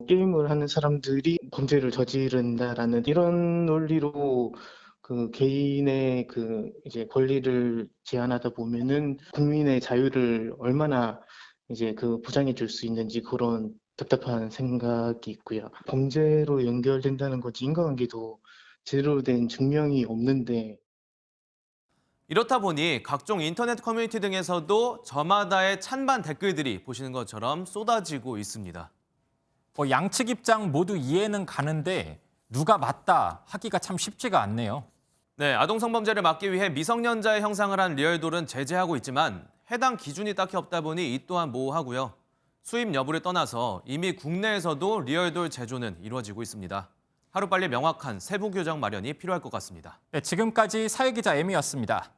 게임을 하는 사람들이 범죄를 저지른다라는 이런 논리로 그 개인의 그 이제 권리를 제한하다 보면은 국민의 자유를 얼마나 이제 그 보장해 줄 수 있는지 그런 답답한 생각이 있고요. 범죄로 연결된다는 거지 인과관계도 제대로 된 증명이 없는데 이렇다 보니 각종 인터넷 커뮤니티 등에서도 저마다의 찬반 댓글들이 보시는 것처럼 쏟아지고 있습니다. 양측 입장 모두 이해는 가는데 누가 맞다 하기가 참 쉽지가 않네요. 네, 아동 성범죄를 막기 위해 미성년자의 형상을 한 리얼돌은 제재하고 있지만 해당 기준이 딱히 없다 보니 이 또한 모호하고요. 수입 여부를 떠나서 이미 국내에서도 리얼돌 제조는 이루어지고 있습니다. 하루빨리 명확한 세부 규정 마련이 필요할 것 같습니다. 네, 지금까지 사회기자 M이었습니다.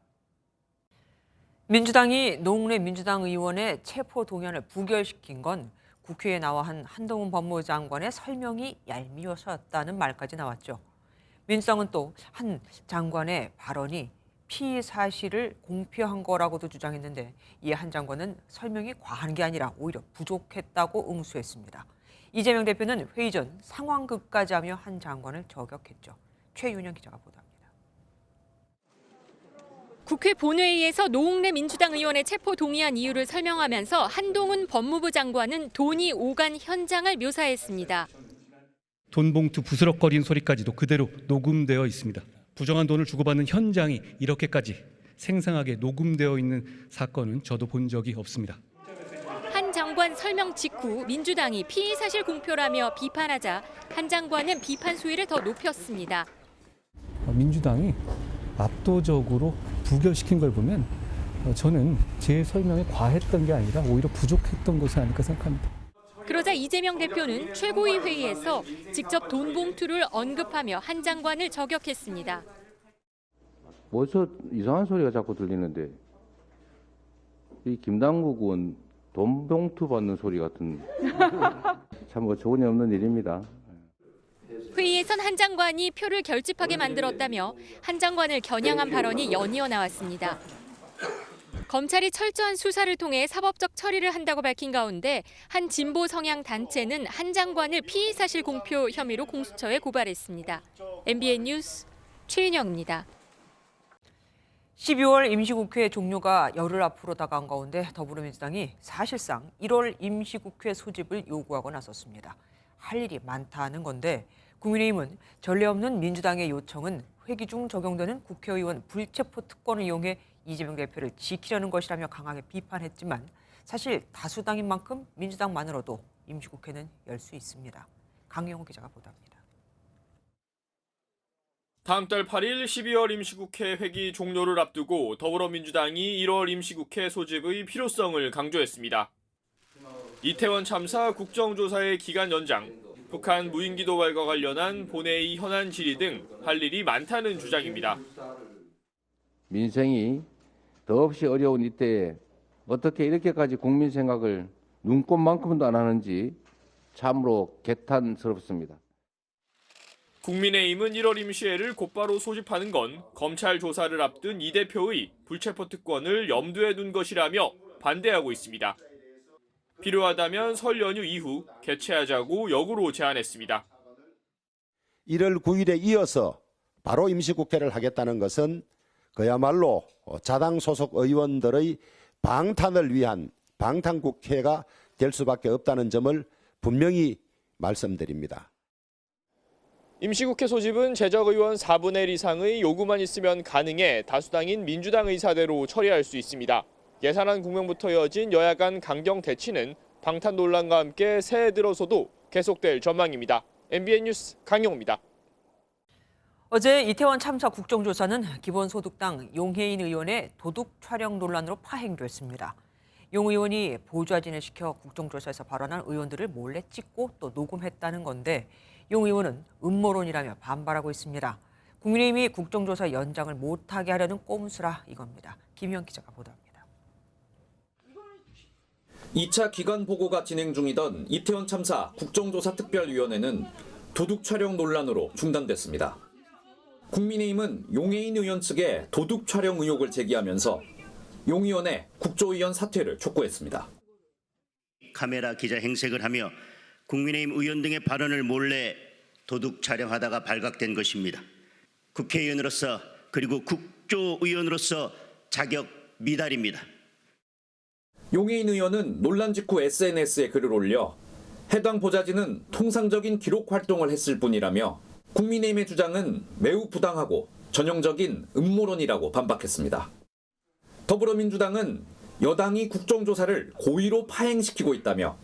민주당이 노웅래 민주당 의원의 체포 동의안을 부결시킨 건 국회에 나와 한 한동훈 법무부 장관의 설명이 얄미워서였다는 말까지 나왔죠. 민주당은 또 한 장관의 발언이 피의 사실을 공표한 거라고도 주장했는데 이에 한 장관은 설명이 과한 게 아니라 오히려 부족했다고 응수했습니다. 이재명 대표는 회의 전 상황극까지 하며 한 장관을 저격했죠. 최윤영 기자가 보도합니다. 국회 본회의에서 노웅래 민주당 의원의 체포 동의안 이유를 설명하면서 한동훈 법무부 장관은 돈이 오간 현장을 묘사했습니다. 돈 봉투 부스럭거리는 소리까지도 그대로 녹음되어 있습니다. 부정한 돈을 주고받는 현장이 이렇게까지 생생하게 녹음되어 있는 사건은 저도 본 적이 없습니다. 한 장관 설명 직후 민주당이 피의 사실 공표라며 비판하자 한 장관은 비판 수위를 더 높였습니다. 민주당이 압도적으로 부결시킨 걸 보면 저는 제 설명에 과했던 게 아니라 오히려 부족했던 것이 아닐까 생각합니다. 그러자 이재명 대표는 최고위 회의에서 직접 돈 봉투를 언급하며 한 장관을 저격했습니다. 뭐저 이상한 소리가 자꾸 들리는데 이 김남국 의원 돈 봉투 받는 소리 같은 참 어처구니 없는 일입니다. 회의에선 한 장관이 표를 결집하게 만들었다며 한 장관을 겨냥한 발언이 연이어 나왔습니다. 검찰이 철저한 수사를 통해 사법적 처리를 한다고 밝힌 가운데 한 진보 성향 단체는 한 장관을 피의 사실 공표 혐의로 공수처에 고발했습니다. MBN 뉴스 최윤영입니다. 12월 임시국회 종료가 열흘 앞으로 다가온 가운데 더불어민주당이 사실상 1월 임시국회 소집을 요구하고 나섰습니다. 할 일이 많다는 건데 국민의힘은 전례 없는 민주당의 요청은 회기 중 적용되는 국회의원 불체포 특권을 이용해 이재명 대표를 지키려는 것이라며 강하게 비판했지만 사실 다수당인 만큼 민주당만으로도 임시국회는 열 수 있습니다. 강영호 기자가 보도합니다. 다음 달 8일 12월 임시국회 회기 종료를 앞두고 더불어민주당이 1월 임시국회 소집의 필요성을 강조했습니다. 이태원 참사 국정조사의 기간 연장, 북한 무인기 도발과 관련한 본회의 현안 질의 등 할 일이 많다는 주장입니다. 민생이 더없이 어려운 이때에 어떻게 이렇게까지 국민 생각을 눈꼽만큼도 안 하는지 참으로 개탄스럽습니다. 국민의힘은 1월 임시회를 곧바로 소집하는 건 검찰 조사를 앞둔 이 대표의 불체포 특권을 염두에 둔 것이라며 반대하고 있습니다. 필요하다면 설 연휴 이후 개최하자고 역으로 제안했습니다. 1월 9일에 이어서 바로 임시국회를 하겠다는 것은 그야말로 자당 소속 의원들의 방탄을 위한 방탄국회가 될 수밖에 없다는 점을 분명히 말씀드립니다. 임시국회 소집은 재적의원 4분의 1 이상의 요구만 있으면 가능해 다수당인 민주당 의사대로 처리할 수 있습니다. 예산안 국면부터 이어진 여야 간 강경 대치는 방탄 논란과 함께 새해 들어서도 계속될 전망입니다. MBN 뉴스 강영호입니다. 어제 이태원 참사 국정조사는 기본소득당 용혜인 의원의 도둑 촬영 논란으로 파행됐습니다. 용 의원이 보좌진을 시켜 국정조사에서 발언한 의원들을 몰래 찍고 또 녹음했다는 건데 용 의원은 음모론이라며 반발하고 있습니다. 국민의힘이 국정조사 연장을 못하게 하려는 꼼수라 이겁니다. 김희영 기자가 보도합니다. 2차 기관 보고가 진행 중이던 이태원 참사 국정조사특별위원회는 도둑 촬영 논란으로 중단됐습니다. 국민의힘은 용혜인 의원 측에 도둑 촬영 의혹을 제기하면서 용 의원의 국조위원 사퇴를 촉구했습니다. 카메라 기자 행색을 하며 국민의힘 의원 등의 발언을 몰래 도둑 촬영하다가 발각된 것입니다. 국회의원으로서 그리고 국조위원으로서 자격 미달입니다. 용혜인 의원은 논란 직후 SNS에 글을 올려 해당 보좌진은 통상적인 기록 활동을 했을 뿐이라며 국민의힘의 주장은 매우 부당하고 전형적인 음모론이라고 반박했습니다. 더불어민주당은 여당이 국정조사를 고의로 파행시키고 있다며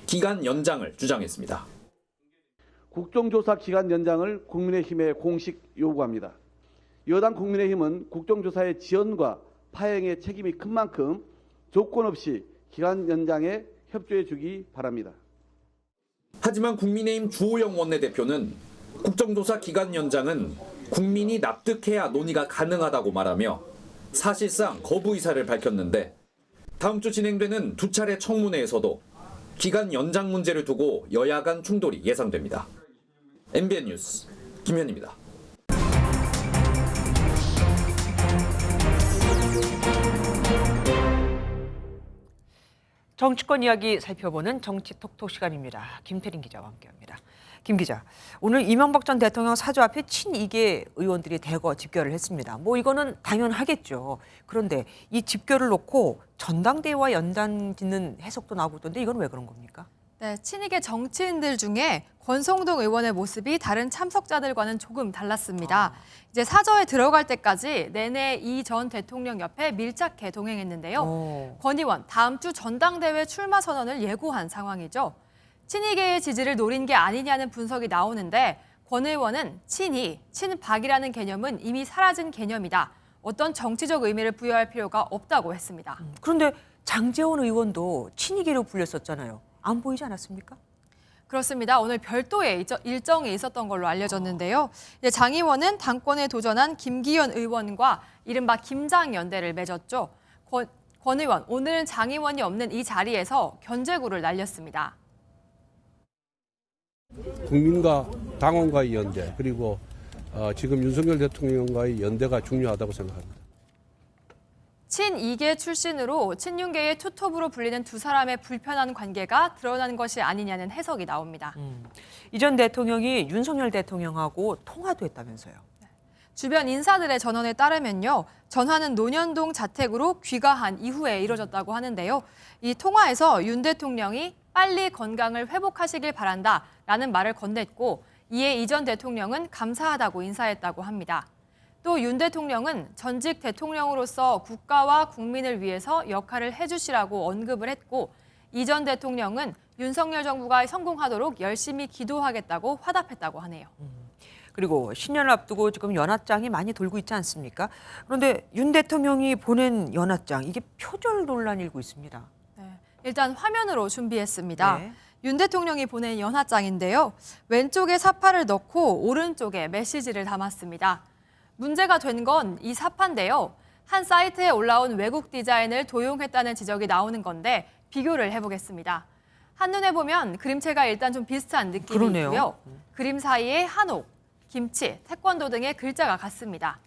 기간 연장을 주장했습니다. 국정조사 기간 연장을 국민의힘에 공식 요구합니다. 여당 국민의힘은 국정조사의 지연과 파행의 책임이 큰 만큼 조건 없이 기간 연장에 협조해 주기 바랍니다. 하지만 국민의힘 주호영 원내대표는 국정조사 기간 연장은 국민이 납득해야 논의가 가능하다고 말하며 사실상 거부 의사를 밝혔는데 다음 주 진행되는 두 차례 청문회에서도 기간 연장 문제를 두고 여야 간 충돌이 예상됩니다. MBN 뉴스 김현입니다. 정치권 이야기 살펴보는 정치톡톡 시간입니다. 김태린 기자와 함께합니다. 김 기자, 오늘 이명박 전 대통령 사주 앞에 친이계 의원들이 대거 집결을 했습니다. 뭐 이거는 당연하겠죠. 그런데 이 집결을 놓고 전당대회와 연단짓는 해석도 나오고 있던데 이건 왜 그런 겁니까? 네, 친이계 정치인들 중에 권성동 의원의 모습이 다른 참석자들과는 조금 달랐습니다. 이제 사저에 들어갈 때까지 내내 이 전 대통령 옆에 밀착해 동행했는데요. 권 의원 다음 주 전당대회 출마 선언을 예고한 상황이죠. 친이계의 지지를 노린 게 아니냐는 분석이 나오는데 권 의원은 친이, 친박이라는 개념은 이미 사라진 개념이다. 어떤 정치적 의미를 부여할 필요가 없다고 했습니다. 그런데 장제원 의원도 친이계로 불렸었잖아요. 안 보이지 않았습니까? 그렇습니다. 오늘 별도의 일정이 있었던 걸로 알려졌는데요. 장 의원은 당권에 도전한 김기현 의원과 이른바 김장연대를 맺었죠. 권 의원, 오늘은 장 의원이 없는 이 자리에서 견제구를 날렸습니다. 국민과 당원과의 연대, 그리고 지금 윤석열 대통령과의 연대가 중요하다고 생각합니다. 친이계 출신으로 친윤계의 투톱으로 불리는 두 사람의 불편한 관계가 드러난 것이 아니냐는 해석이 나옵니다. 이 전 대통령이 윤석열 대통령하고 통화도 했다면서요. 주변 인사들의 전언에 따르면요. 전화는 논현동 자택으로 귀가한 이후에 이뤄졌다고 하는데요. 이 통화에서 윤 대통령이 빨리 건강을 회복하시길 바란다라는 말을 건넸고 이에 이 전 대통령은 감사하다고 인사했다고 합니다. 또 윤 대통령은 전직 대통령으로서 국가와 국민을 위해서 역할을 해주시라고 언급을 했고 이 전 대통령은 윤석열 정부가 성공하도록 열심히 기도하겠다고 화답했다고 하네요. 그리고 신년을 앞두고 지금 연하장이 많이 돌고 있지 않습니까? 그런데 윤 대통령이 보낸 연하장, 이게 표절 논란이 일고 있습니다. 네, 일단 화면으로 준비했습니다. 네. 윤 대통령이 보낸 연하장인데요. 왼쪽에 사파를 넣고 오른쪽에 메시지를 담았습니다. 문제가 된 건 이 사파인데요. 한 사이트에 올라온 외국 디자인을 도용했다는 지적이 나오는 건데 비교를 해보겠습니다. 한눈에 보면 그림체가 일단 좀 비슷한 느낌이 그러네요. 있고요. 그림 사이에 한옥, 김치, 태권도 등의 글자가 같습니다.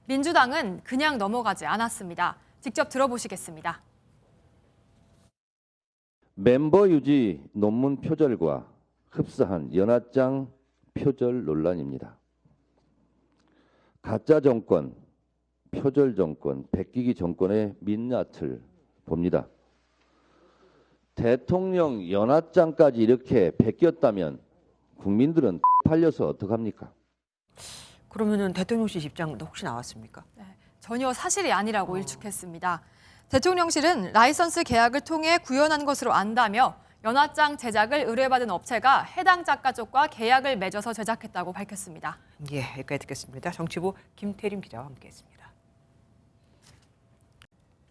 민주당은 그냥 넘어가지 않았습니다. 직접 들어보시겠습니다. 멤버 유지 논문 표절과 흡사한 연하장 표절 논란입니다. 가짜 정권, 표절 정권, 베끼기 정권의 민낯을 봅니다. 대통령 연하장까지 이렇게 베꼈다면 국민들은 팔려서 어떡합니까? 그러면은 대통령실 입장도 혹시 나왔습니까? 네, 전혀 사실이 아니라고 일축했습니다. 대통령실은 라이선스 계약을 통해 구현한 것으로 안다며 연하장 제작을 의뢰받은 업체가 해당 작가 쪽과 계약을 맺어서 제작했다고 밝혔습니다. 예, 여기까지 듣겠습니다. 정치부 김태림 기자와 함께했습니다.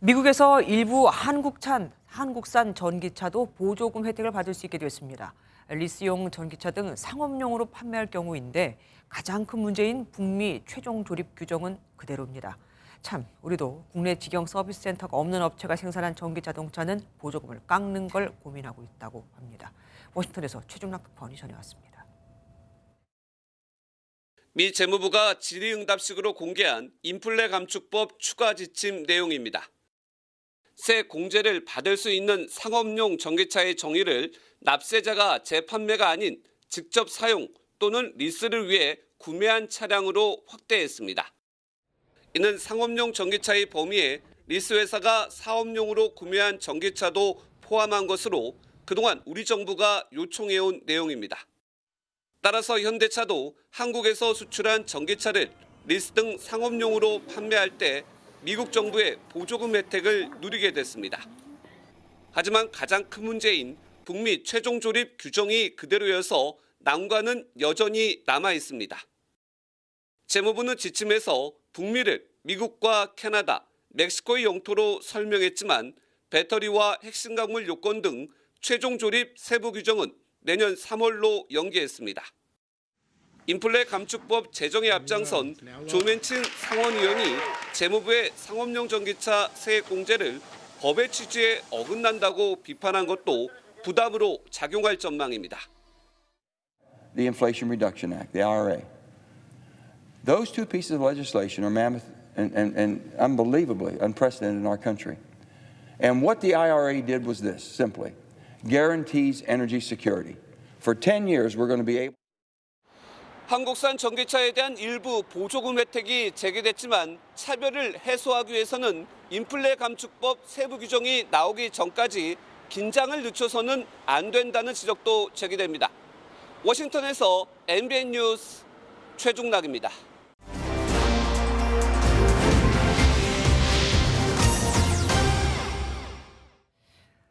미국에서 일부 한국산 전기차도 보조금 혜택을 받을 수 있게 됐습니다. 리스용 전기차 등 상업용으로 판매할 경우인데 가장 큰 문제인 북미 최종 조립 규정은 그대로입니다. 참, 우리도 국내 직영 서비스 센터가 없는 업체가 생산한 전기 자동차는 보조금을 깎는 걸 고민하고 있다고 합니다. 워싱턴에서 최중락 특파원이 전해왔습니다. 미 재무부가 질의응답식으로 공개한 인플레 감축법 추가 지침 내용입니다. 새 공제를 받을 수 있는 상업용 전기차의 정의를 납세자가 재판매가 아닌 직접 사용 또는 리스를 위해 구매한 차량으로 확대했습니다. 이는 상업용 전기차의 범위에 리스 회사가 사업용으로 구매한 전기차도 포함한 것으로 그동안 우리 정부가 요청해온 내용입니다. 따라서 현대차도 한국에서 수출한 전기차를 리스 등 상업용으로 판매할 때 미국 정부의 보조금 혜택을 누리게 됐습니다. 하지만 가장 큰 문제인 북미 최종 조립 규정이 그대로여서 난관은 여전히 남아 있습니다. 재무부는 지침에서 북미를 미국과 캐나다, 멕시코의 영토로 설명했지만 배터리와 핵심 광물 요건 등 최종 조립 세부 규정은 내년 3월로 연기했습니다. 인플레 감축법 제정에 앞장선 조맨친 상원의원이 재무부의 상업용 전기차 세액 공제를 법의 취지에 어긋난다고 비판한 것도 부담으로 작용할 전망입니다. The Inflation Reduction Act, the IRA. Those two pieces of legislation are mammoth and unbelievably unprecedented in our country. And what the IRA did was this, simply, guarantees energy security. For 10 years, we're going to be able. 한국산 전기차에 대한 일부 보조금 혜택이 제기됐지만 차별을 해소하기 위해서는 인플레 감축법 세부 규정이 나오기 전까지 긴장을 늦춰서는 안 된다는 지적도 제기됩니다. 워싱턴에서 MBN 뉴스 최중락입니다.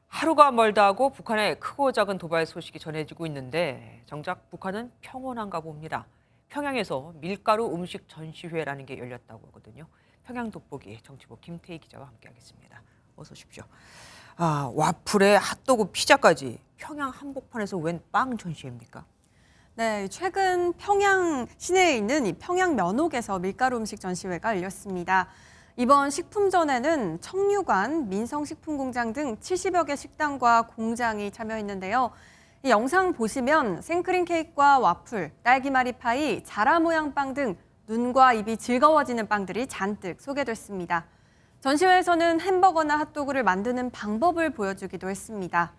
하루가 멀다 하고 북한의 크고 작은 도발 소식이 전해지고 있는데 정작 북한은 평온한가 봅니다. 평양에서 밀가루 음식 전시회라는 게 열렸다고 하거든요. 평양 돋보기 정치부 김태희 기자와 함께하겠습니다. 어서 오십시오. 와플에 핫도그 피자까지 평양 한복판에서 웬 빵 전시회입니까? 네, 최근 평양 시내에 있는 이 평양 면옥에서 밀가루 음식 전시회가 열렸습니다. 이번 식품전에는 청류관, 민성식품공장 등 70여 개 식당과 공장이 참여했는데요. 이 영상 보시면 생크림 케이크와 와플, 딸기마리 파이, 자라 모양 빵 등 눈과 입이 즐거워지는 빵들이 잔뜩 소개됐습니다. 전시회에서는 햄버거나 핫도그를 만드는 방법을 보여주기도 했습니다.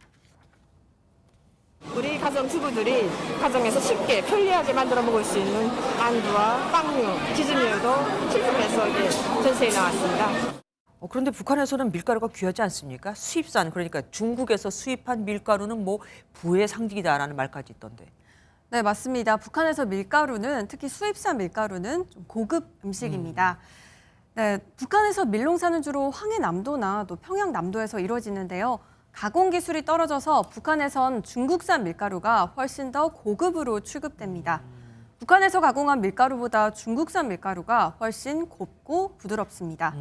우리 가정주부들이 가정에서 쉽게 편리하게 만들어 먹을 수 있는 만두와 빵류, 치즈류도 출품해서 이게 전시회에 나왔습니다. 그런데 북한에서는 밀가루가 귀하지 않습니까? 수입산, 그러니까 중국에서 수입한 밀가루는 뭐 부의 상징이다라는 말까지 있던데. 네, 맞습니다. 북한에서 밀가루는, 특히 수입산 밀가루는 좀 고급 음식입니다. 네, 북한에서 밀농사는 주로 황해남도나 또 평양남도에서 이루어지는데요. 가공 기술이 떨어져서 북한에선 중국산 밀가루가 훨씬 더 고급으로 취급됩니다. 북한에서 가공한 밀가루보다 중국산 밀가루가 훨씬 곱고 부드럽습니다.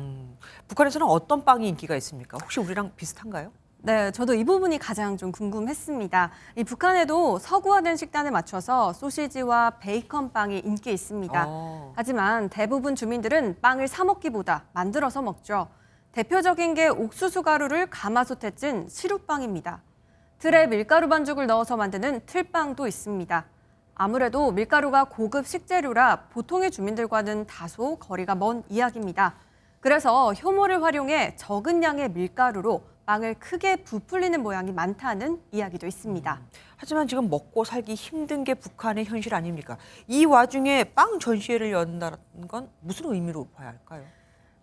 북한에서는 어떤 빵이 인기가 있습니까? 혹시 우리랑 비슷한가요? 네, 저도 이 부분이 가장 좀 궁금했습니다. 이 북한에도 서구화된 식단에 맞춰서 소시지와 베이컨 빵이 인기 있습니다. 하지만 대부분 주민들은 빵을 사 먹기보다 만들어서 먹죠. 대표적인 게 옥수수 가루를 가마솥에 찐 시루빵입니다. 틀에 밀가루 반죽을 넣어서 만드는 틀빵도 있습니다. 아무래도 밀가루가 고급 식재료라 보통의 주민들과는 다소 거리가 먼 이야기입니다. 그래서 효모를 활용해 적은 양의 밀가루로 빵을 크게 부풀리는 모양이 많다는 이야기도 있습니다. 하지만 지금 먹고 살기 힘든 게 북한의 현실 아닙니까? 이 와중에 빵 전시회를 연다는 건 무슨 의미로 봐야 할까요?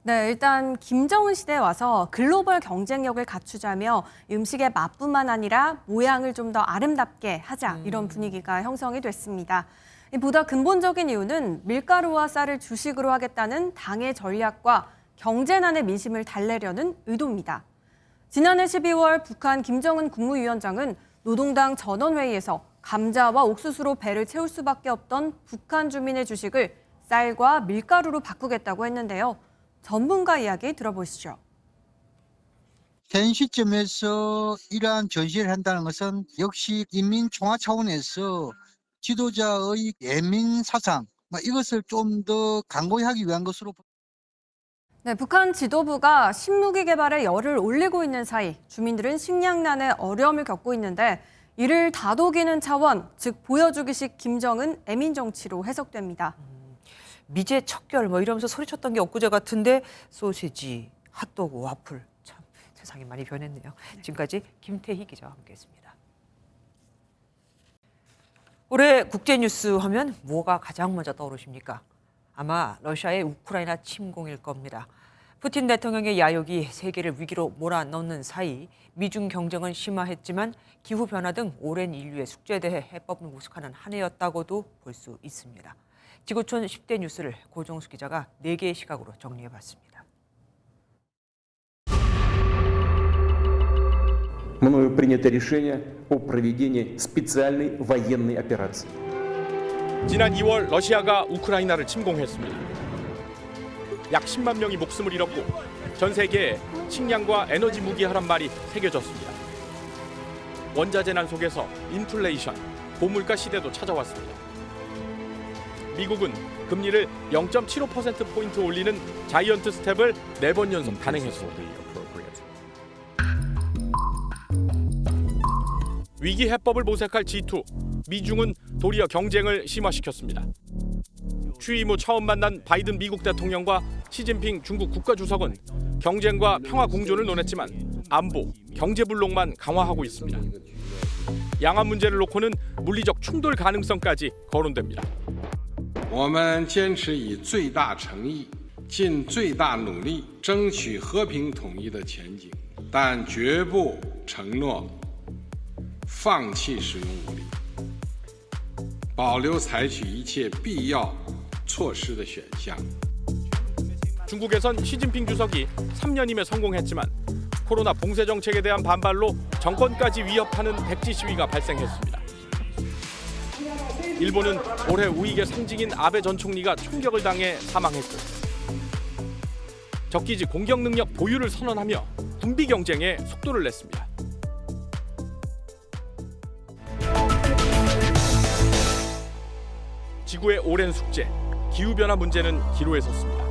네, 일단 김정은 시대에 와서 글로벌 경쟁력을 갖추자며 음식의 맛뿐만 아니라 모양을 좀 더 아름답게 하자, 이런 분위기가 형성이 됐습니다. 보다 근본적인 이유는 밀가루와 쌀을 주식으로 하겠다는 당의 전략과 경제난의 민심을 달래려는 의도입니다. 지난해 12월 북한 김정은 국무위원장은 노동당 전원회의에서 감자와 옥수수로 배를 채울 수밖에 없던 북한 주민의 주식을 쌀과 밀가루로 바꾸겠다고 했는데요. 전문가 이야기 들어보시죠. 현 시점에서 이러한 전시를 한다는 것은 역시 인민총화 차원에서 지도자의 예민 사상, 이것을 좀 더 강고히 하기 위한 것으로. 네, 북한 지도부가 신무기 개발에 열을 올리고 있는 사이 주민들은 식량난에 어려움을 겪고 있는데 이를 다독이는 차원, 즉 보여주기식 김정은 애민 정치로 해석됩니다. 미제 척결 이러면서 소리쳤던 게 엊그제 같은데 소시지, 핫도그, 와플 참 세상이 많이 변했네요. 지금까지 김태희 기자와 함께했습니다. 올해 국제뉴스 하면 뭐가 가장 먼저 떠오르십니까? 아마 러시아의 우크라이나 침공일 겁니다. 푸틴 대통령의 야욕이 세계를 위기로 몰아넣는 사이 미중 경쟁은 심화했지만 기후변화 등 오랜 인류의 숙제에 대해 해법을 모색하는 한 해였다고도 볼 수 있습니다. 지구촌 10대 뉴스를 고정수 기자가 4개의 시각으로 정리해봤습니다. Мною принято решение о проведении специальной военной операции. 지난 2월 러시아가 우크라이나를 침공했습니다. 약 10만 명이 목숨을 잃었고 전 세계에 식량과 에너지 무기 하란말이 새겨졌습니다. 원자재난 속에서 인플레이션, 고물가 시대도 찾아왔습니다. 미국은 금리를 0.75%포인트 올리는 자이언트 스텝을 4번 연속 단행했습니다. 위기 해법을 모색할 G2, 미중은 도리어 경쟁을 심화시켰습니다. 취임 후 처음 만난 바이든 미국 대통령과 시진핑 중국 국가주석은 경쟁과 평화 공존을 논했지만 안보, 경제 불록만 강화하고 있습니다. 양안 문제를 놓고는 물리적 충돌 가능성까지 거론됩니다. 我们坚持以最大诚意、尽最大努力争取和平统一的前景，但绝不承诺放弃使用武力，保留采取一切必要措施的选项。 중국에선 시진핑 주석이 3년임에 성공했지만 코로나 봉쇄 정책에 대한 반발로 정권까지 위협하는 백지 시위가 발생했습니다. 일본은 올해 우익의 상징인 아베 전 총리가 총격을 당해 사망했고 적기지 공격 능력 보유를 선언하며 군비 경쟁에 속도를 냈습니다. 지구의 오랜 숙제, 기후변화 문제는 기로에 섰습니다.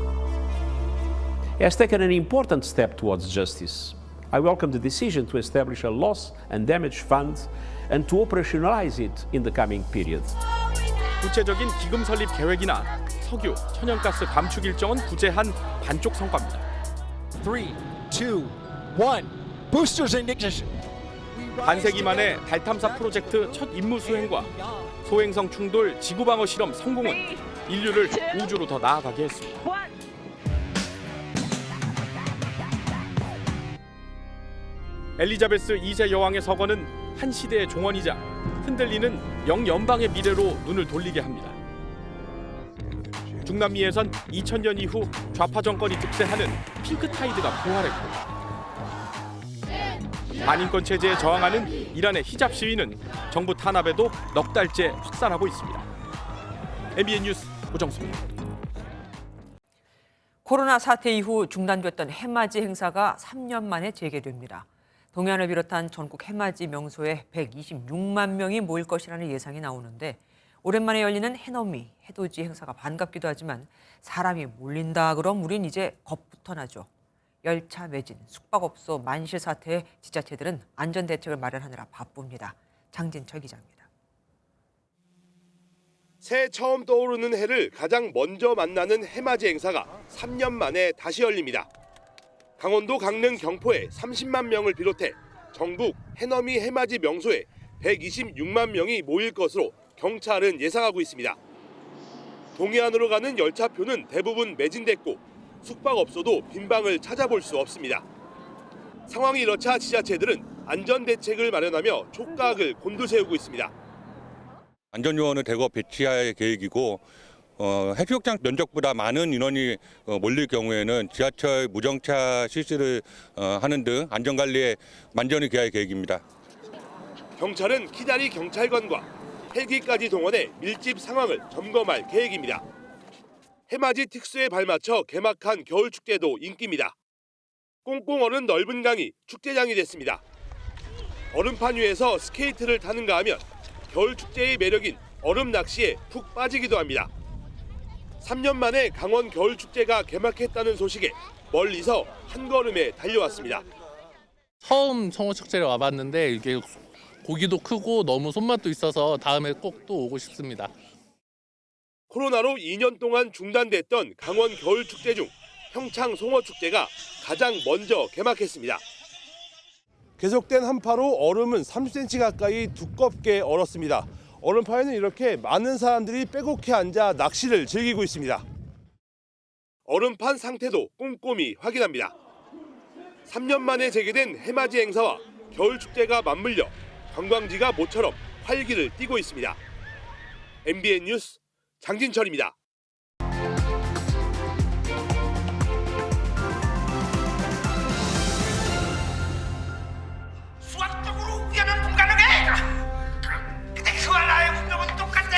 has taken an important step towards justice. I welcome the decision to establish a loss and damage fund and to operationalize it in the coming period. 구체적인 기금 설립 계획이나 석유, 천연가스 감축 일정은 부재한 반쪽 성과입니다. 3, 2, 1, boosters ignition. 반세기 만에 달 탐사 프로젝트 첫 임무 수행과 소행성 충돌 지구 방어 실험 성공은 인류를 우주로 더 나아가게 했습니다. 엘리자베스 2세 여왕의 서거는 한 시대의 종언이자 흔들리는 영연방의 미래로 눈을 돌리게 합니다. 중남미에선 2000년 이후 좌파 정권이 득세하는 핑크타이드가 부활했고 반인권 체제에 저항하는 이란의 히잡 시위는 정부 탄압에도 넉 달째 확산하고 있습니다. MBN 뉴스 오정수입니다. 코로나 사태 이후 중단됐던 해맞이 행사가 3년 만에 재개됩니다. 동해안을 비롯한 전국 해맞이 명소에 126만 명이 모일 것이라는 예상이 나오는데 오랜만에 열리는 해넘이, 해돋이 행사가 반갑기도 하지만 사람이 몰린다 그럼 우린 이제 겁부터 나죠. 열차 매진, 숙박업소 만실 사태에 지자체들은 안전대책을 마련하느라 바쁩니다. 장진철 기자입니다. 새해 처음 떠오르는 해를 가장 먼저 만나는 해맞이 행사가 3년 만에 다시 열립니다. 강원도 강릉 경포에 30만 명을 비롯해 전국 해넘이 해맞이 명소에 126만 명이 모일 것으로 경찰은 예상하고 있습니다. 동해안으로 가는 열차표는 대부분 매진됐고 숙박업소도 빈방을 찾아볼 수 없습니다. 상황이 이렇자 지자체들은 안전대책을 마련하며 촉각을 곤두세우고 있습니다. 안전요원을 대거 배치할 계획이고 해수욕장 면적보다 많은 인원이 몰릴 경우에는 지하철 무정차 실시를 하는 등 안전관리에 만전을 기할 계획입니다. 경찰은 키다리 경찰관과 헬기까지 동원해 밀집 상황을 점검할 계획입니다. 해맞이 특수에 발맞춰 개막한 겨울축제도 인기입니다. 꽁꽁 얼은 넓은 강이 축제장이 됐습니다. 얼음판 위에서 스케이트를 타는가 하면 겨울축제의 매력인 얼음 낚시에 푹 빠지기도 합니다. 3년 만에 강원 겨울축제가 개막했다는 소식에 멀리서 한 걸음에 달려왔습니다. 처음 청어축제를 와봤는데 이게 고기도 크고 너무 손맛도 있어서 다음에 꼭 또 오고 싶습니다. 코로나로 2년 동안 중단됐던 강원 겨울축제 중 평창 송어축제가 가장 먼저 개막했습니다. 계속된 한파로 얼음은 30cm 가까이 두껍게 얼었습니다. 얼음판에는 이렇게 많은 사람들이 빼곡히 앉아 낚시를 즐기고 있습니다. 얼음판 상태도 꼼꼼히 확인합니다. 3년 만에 재개된 해맞이 행사와 겨울축제가 맞물려 관광지가 모처럼 활기를 띠고 있습니다. MBN 뉴스 장진철입니다. 수학적으로 우연은 불가능해. 근데 그와 나의 운명은 똑같대.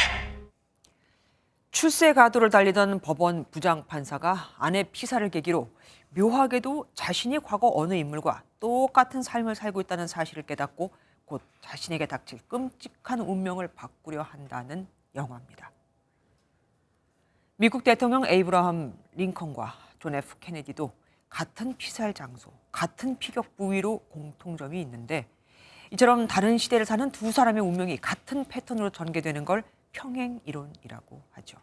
출세 가도를 달리던 법원 부장 판사가 아내 피살을 계기로 묘하게도 자신이 과거 어느 인물과 똑같은 삶을 살고 있다는 사실을 깨닫고 곧 자신에게 닥칠 끔찍한 운명을 바꾸려 한다는 영화입니다. 미국 대통령 에이브라함 링컨과 존 F 케네디도 같은 피살 장소, 같은 피격 부위로 공통점이 있는데 이처럼 다른 시대를 사는 두 사람의 운명이 같은 패턴으로 전개되는 걸 평행 이론이라고 하죠.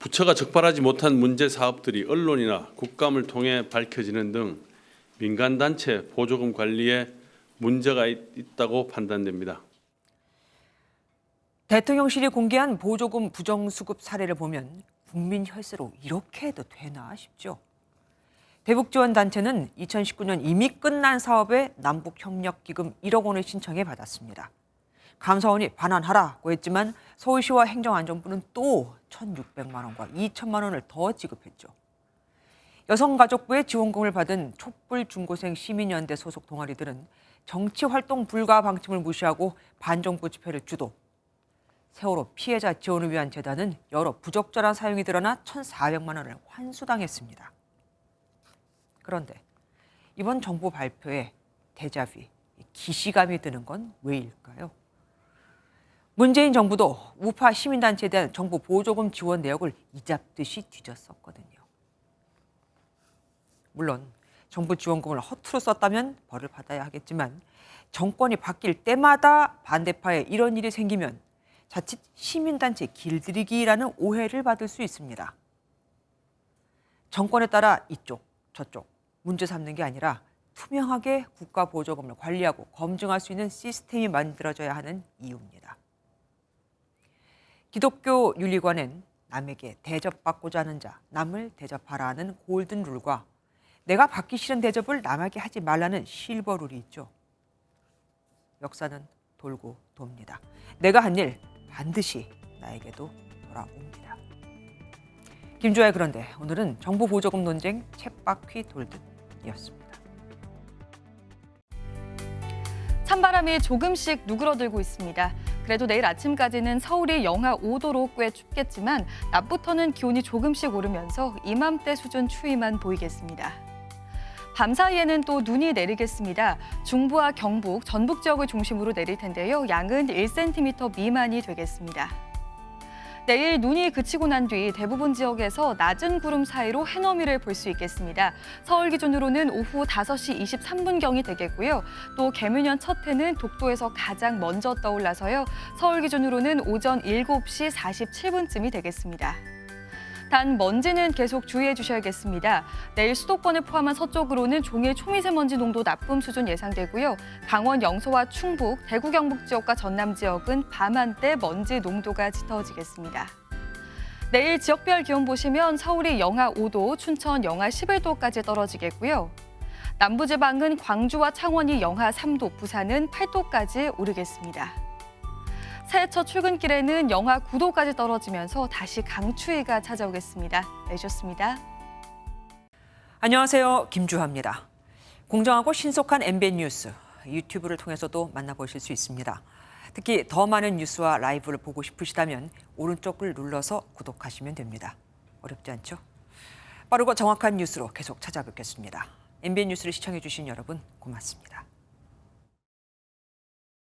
부처가 적발하지 못한 문제 사업들이 언론이나 국감을 통해 밝혀지는 등 민간단체 보조금 관리에 문제가 있다고 판단됩니다. 대통령실이 공개한 보조금 부정수급 사례를 보면 국민 혈세로 이렇게 해도 되나 싶죠. 대북지원단체는 2019년 이미 끝난 사업에 남북협력기금 1억 원을 신청해 받았습니다. 감사원이 반환하라고 했지만 서울시와 행정안전부는 또 1,600만 원과 2천만 원을 더 지급했죠. 여성가족부의 지원금을 받은 촛불 중고생 시민연대 소속 동아리들은 정치활동 불가 방침을 무시하고 반정부 집회를 주도. 세월호 피해자 지원을 위한 재단은 여러 부적절한 사용이 드러나 1,400만 원을 환수당했습니다. 그런데 이번 정부 발표에 데자뷰, 기시감이 드는 건 왜일까요? 문재인 정부도 우파 시민단체에 대한 정부 보조금 지원 내역을 이잡듯이 뒤졌었거든요. 물론 정부 지원금을 허투루 썼다면 벌을 받아야 하겠지만 정권이 바뀔 때마다 반대파에 이런 일이 생기면 자칫 시민단체 길들이기라는 오해를 받을 수 있습니다. 정권에 따라 이쪽, 저쪽 문제 삼는 게 아니라 투명하게 국가 보조금을 관리하고 검증할 수 있는 시스템이 만들어져야 하는 이유입니다. 기독교 윤리관엔 남에게 대접받고자 하는 자, 남을 대접하라는 골든 룰과 내가 받기 싫은 대접을 남에게 하지 말라는 실버 룰이 있죠. 역사는 돌고 돕니다. 내가 한 일 반드시 나에게도 돌아옵니다. 김주아의 그런데 오늘은 정부 보조금 논쟁 쳇바퀴 돌듯이었습니다. 찬바람이 조금씩 누그러들고 있습니다. 그래도 내일 아침까지는 서울이 영하 5도로 꽤 춥겠지만 낮부터는 기온이 조금씩 오르면서 이맘때 수준 추위만 보이겠습니다. 밤 사이에는 또 눈이 내리겠습니다. 중부와 경북, 전북 지역을 중심으로 내릴 텐데요. 양은 1cm 미만이 되겠습니다. 내일 눈이 그치고 난 뒤 대부분 지역에서 낮은 구름 사이로 해넘이를 볼 수 있겠습니다. 서울 기준으로는 오후 5시 23분경이 되겠고요. 또 개묘년 첫 해는 독도에서 가장 먼저 떠올라서요. 서울 기준으로는 오전 7시 47분쯤이 되겠습니다. 단 먼지는 계속 주의해 주셔야겠습니다. 내일 수도권을 포함한 서쪽으로는 종일 초미세먼지 농도 나쁨 수준 예상되고요. 강원 영서와 충북, 대구 경북 지역과 전남 지역은 밤 한때 먼지 농도가 짙어지겠습니다. 내일 지역별 기온 보시면 서울이 영하 5도, 춘천 영하 11도까지 떨어지겠고요. 남부지방은 광주와 창원이 영하 3도, 부산은 8도까지 오르겠습니다. 새해 첫 출근길에는 영하 9도까지 떨어지면서 다시 강추위가 찾아오겠습니다. 내주셨습니다. 안녕하세요. 김주하입니다. 공정하고 신속한 MBN 뉴스, 유튜브를 통해서도 만나보실 수 있습니다. 특히 더 많은 뉴스와 라이브를 보고 싶으시다면 오른쪽을 눌러서 구독하시면 됩니다. 어렵지 않죠? 빠르고 정확한 뉴스로 계속 찾아뵙겠습니다. MBN 뉴스를 시청해 주신 여러분 고맙습니다.